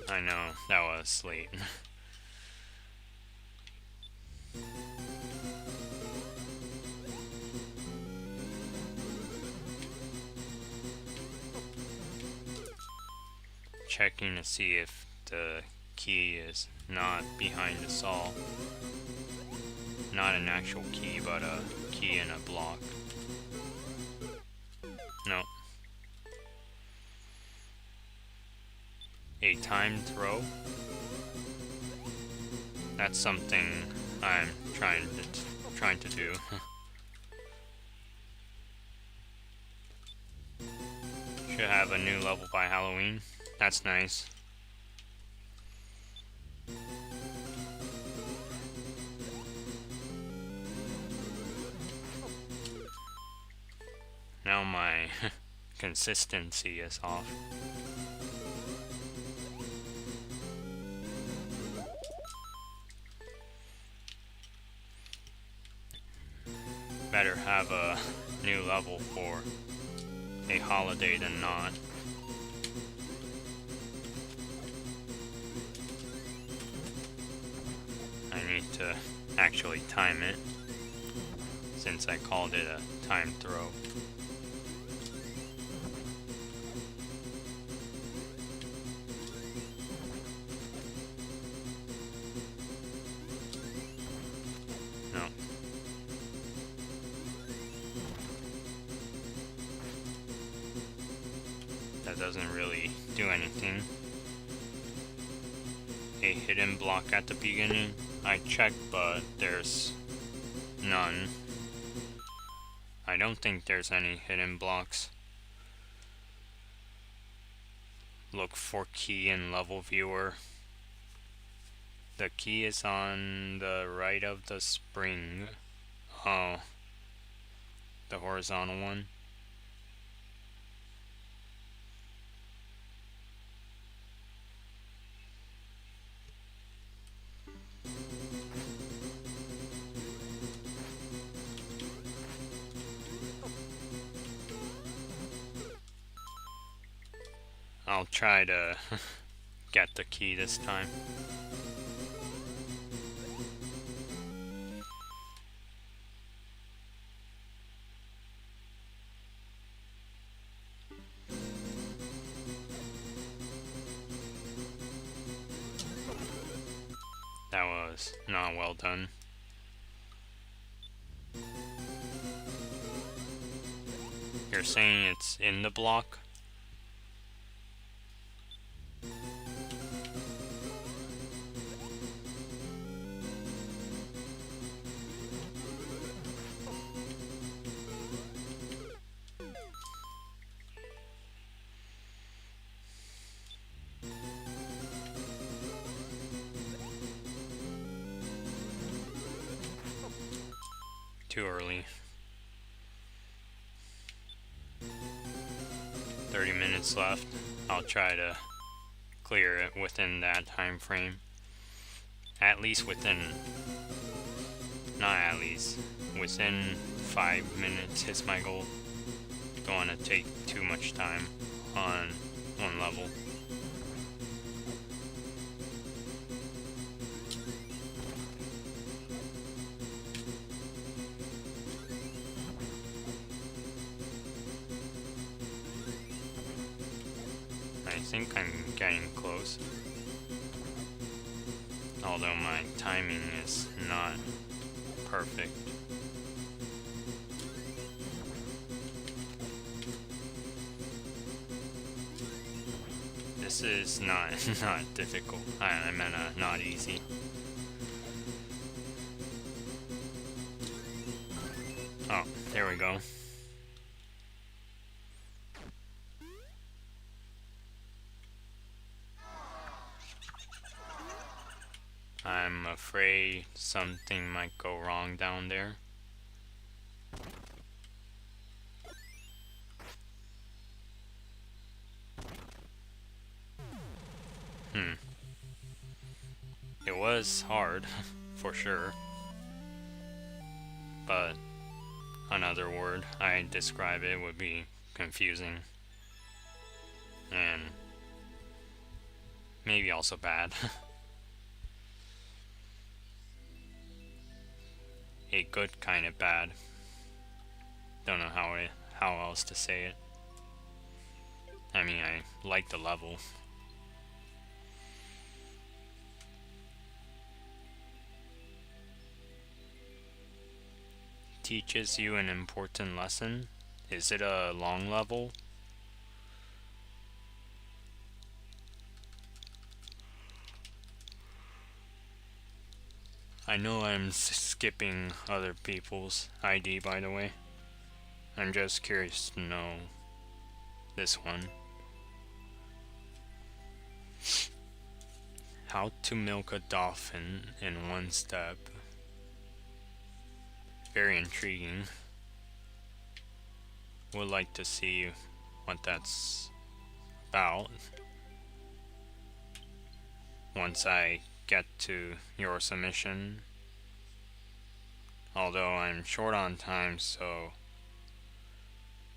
S1: I know, that was late. Checking to see if the key is not behind the saw. Not an actual key, but a key in a block. No. A timed throw? That's something I'm trying to do. Should have a new level by Halloween. That's nice. Now my consistency is off. Better have a new level for a holiday than not. I need to actually time it, since I called it a time throw. No. That doesn't really do anything. A hidden block at the beginning. I checked, but there's none. I don't think there's any hidden blocks. Look for key in level viewer. The key is on the right of the spring. Oh, the horizontal one. I'll try to get the key this time. That was not well done. You're saying it's in the block? Too early. 30 minutes left. I'll try to clear it within that time frame. At least within, not at least, within 5 minutes is my goal. Don't want to take too much time on one level. I think I'm getting close. Although my timing is not perfect. This is not difficult. I meant not easy. Oh, there we go. I'm afraid something might go wrong down there. It was hard, for sure. But another word I'd describe it would be confusing. And maybe also bad. A good kind of bad. Don't know how else to say it. I mean, I like the level. Teaches you an important lesson. Is it a long level? I know I'm skipping other people's ID, by the way. I'm just curious to know this one. How to milk a dolphin in one step. Very intriguing. Would like to see what that's about once I get to your submission. Although I'm short on time, so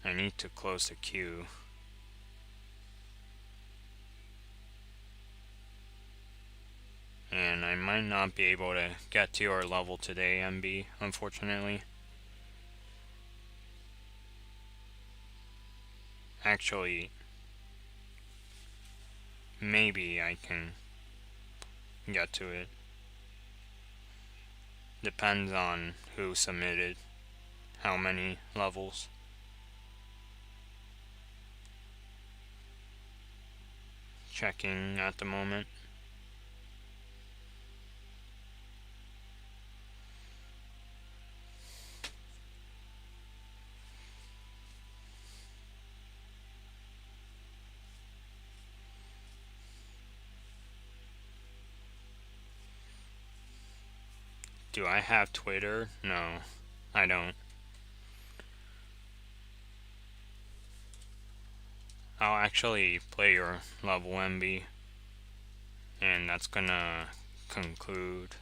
S1: I need to close the queue. And I might not be able to get to your level today, MB, unfortunately. Actually, maybe I can get to it. Depends on who submitted, how many levels. Checking at the moment. Do I have Twitter? No, I don't. I'll actually play your level MB, and that's gonna conclude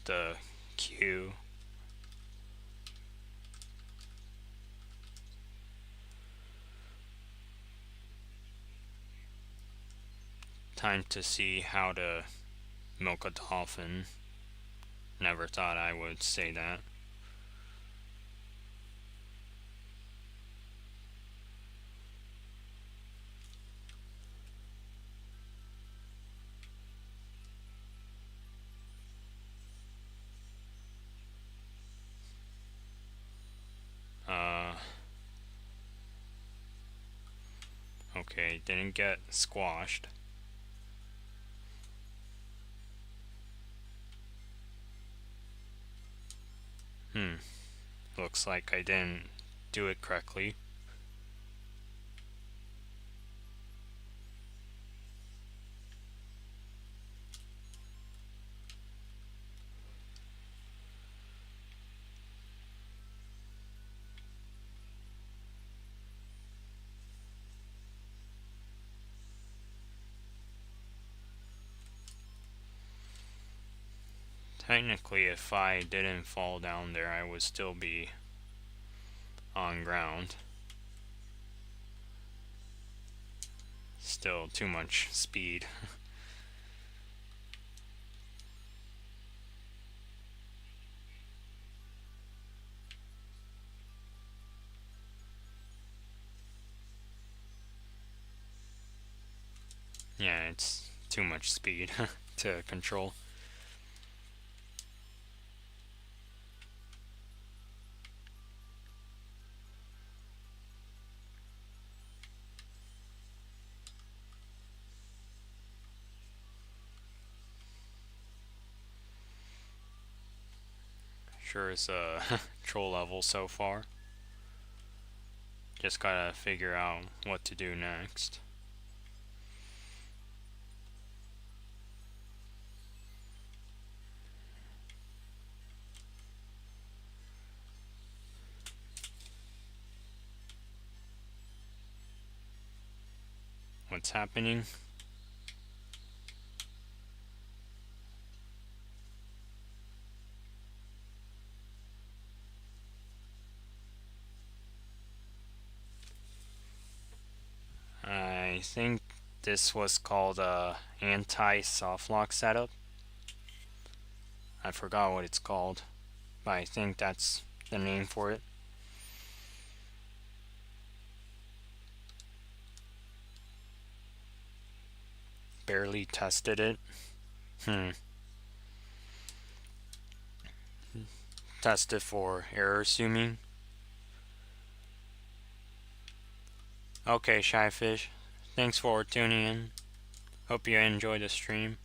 S1: the queue. Time to see how to milk a dolphin. Never thought I would say that. Okay, didn't get squashed. Looks like I didn't do it correctly. Technically, if I didn't fall down there, I would still be on ground. Still too much speed. Yeah, it's too much speed to control. Sure is a troll level so far. Just gotta figure out what to do next. What's happening? I think this was called a anti-softlock setup. I forgot what it's called, but I think that's the name for it. Barely tested it. Tested for error assuming. Okay, Shyfish. Thanks for tuning in. Hope you enjoyed the stream.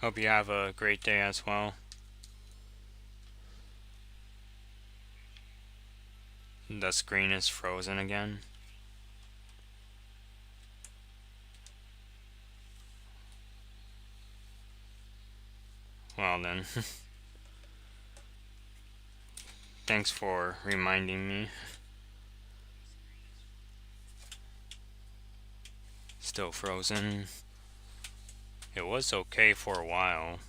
S1: Hope you have a great day as well. The screen is frozen again. Well then. Thanks for reminding me. Still frozen. It was okay for a while.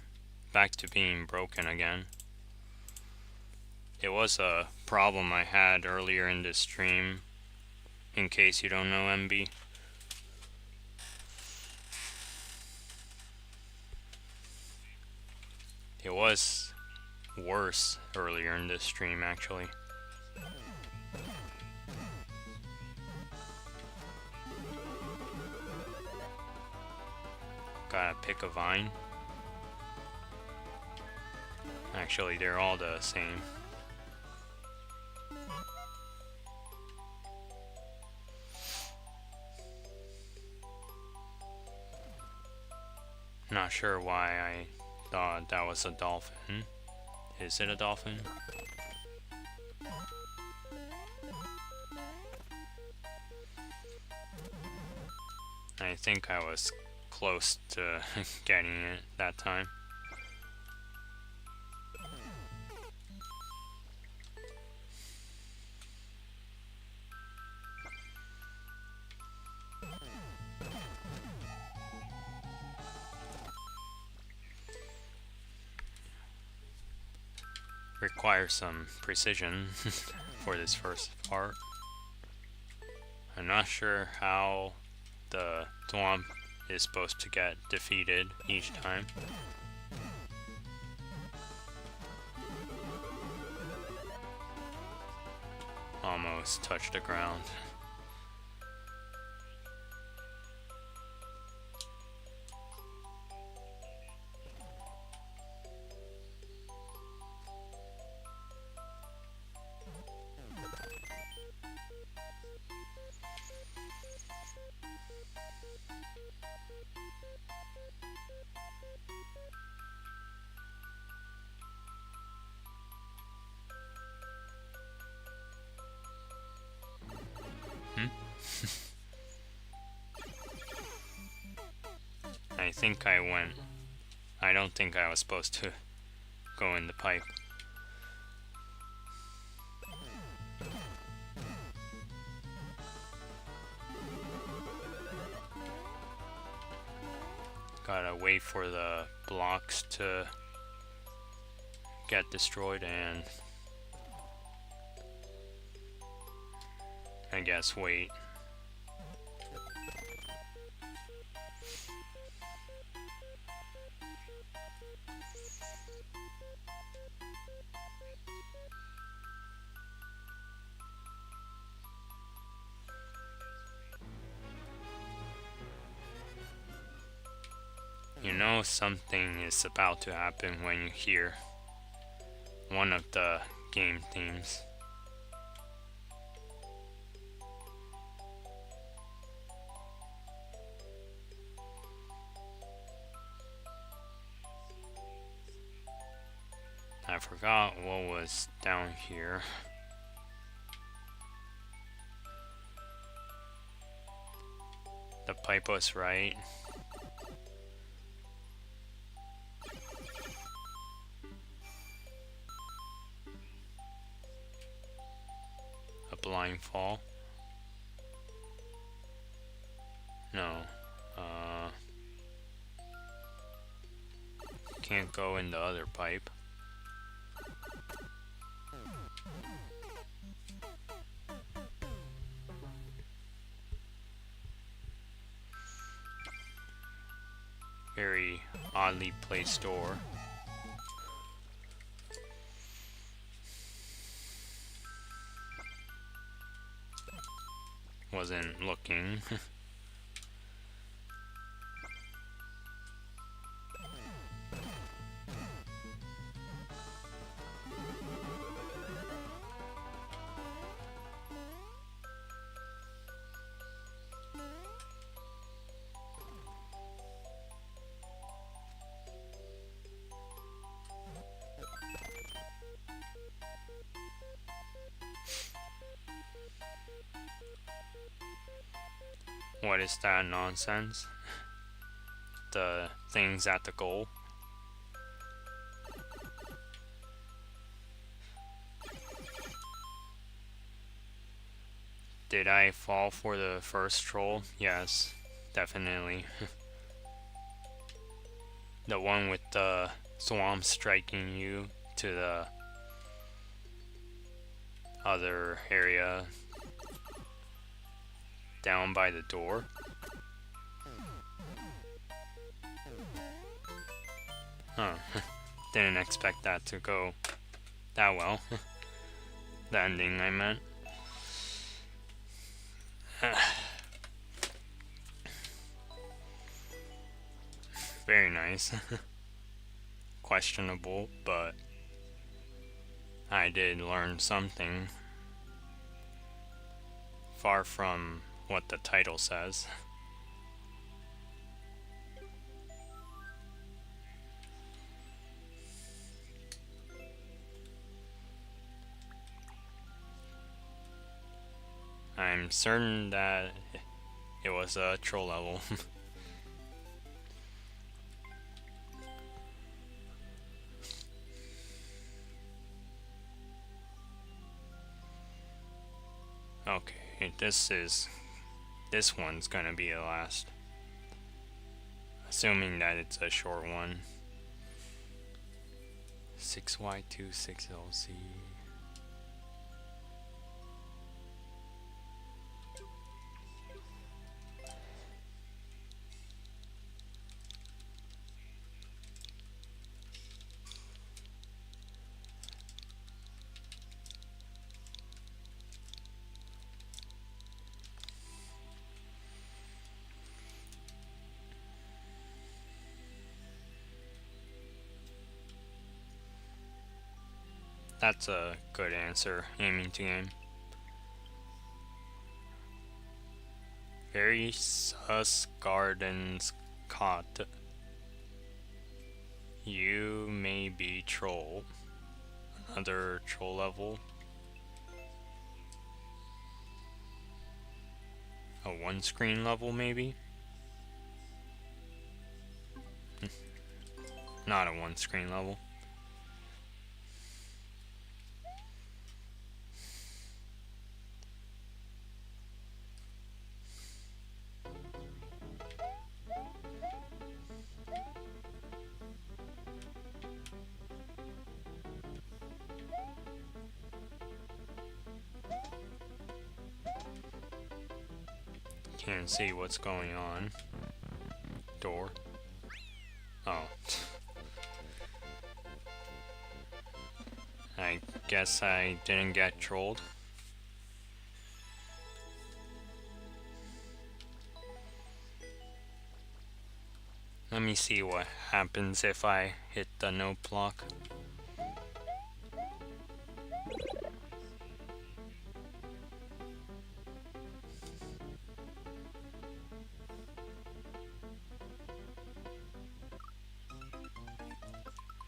S1: Back to being broken again. It was a problem I had earlier in this stream. In case you don't know, MB. It was worse earlier in this stream, actually. Gotta pick a vine. Actually, they're all the same. Not sure why I thought that was a dolphin. Is it a dolphin? I think I was close to getting it that time. Requires some precision for this first part. I'm not sure how the Thwomp is supposed to get defeated each time. Almost touched the ground. think I went. I don't think I was supposed to go in the pipe. Gotta wait for the blocks to get destroyed and I guess wait. You know something is about to happen when you hear one of the game themes. I forgot what was down here. The pipe was right. A blind fall. No. Can't go in the other pipe. Very oddly placed door. Wasn't looking. What is that nonsense? The things at the goal. Did I fall for the first troll? Yes, definitely. The one with the swamp striking you to the other area down by the door. Huh. Didn't expect that to go that well. The ending, I meant. Very nice. Questionable, but I did learn something. Far from what the title says. I'm certain that it was a troll level. Okay, this one's gonna be the last. Assuming that it's a short one. 6Y26LC. That's a good answer, aiming to game. Very sus gardens caught. You may be troll. Another troll level. A one screen level maybe? not a one screen level. Can't see what's going on. Door. Oh. I guess I didn't get trolled. Let me see what happens if I hit the no block.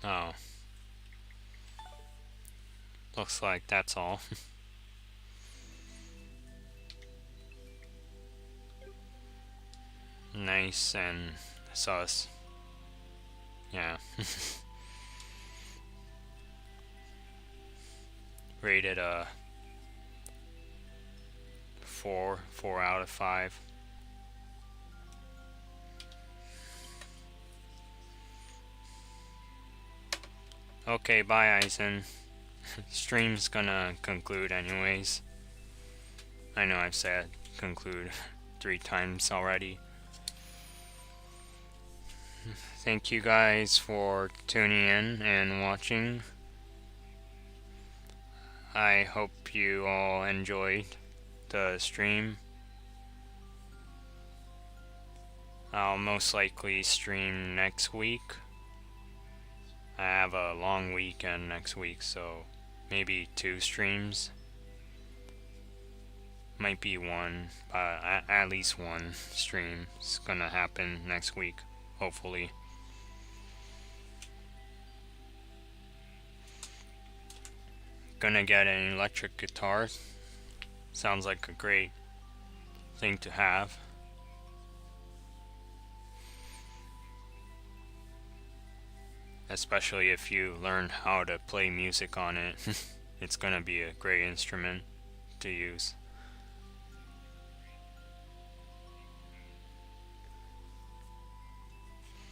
S1: Oh. Looks like that's all. Nice and sus. Yeah. Rated a 4 out of 5. Okay, bye Eisen. Stream's gonna conclude anyways. I know I've said conclude 3 times already. Thank you guys for tuning in and watching. I hope you all enjoyed the stream. I'll most likely stream next week. I have a long weekend next week, so maybe 2 streams. Might be 1, but at least 1 stream is gonna happen next week, hopefully. Gonna get an electric guitar. Sounds like a great thing to have. Especially if you learn how to play music on it. It's gonna be a great instrument to use.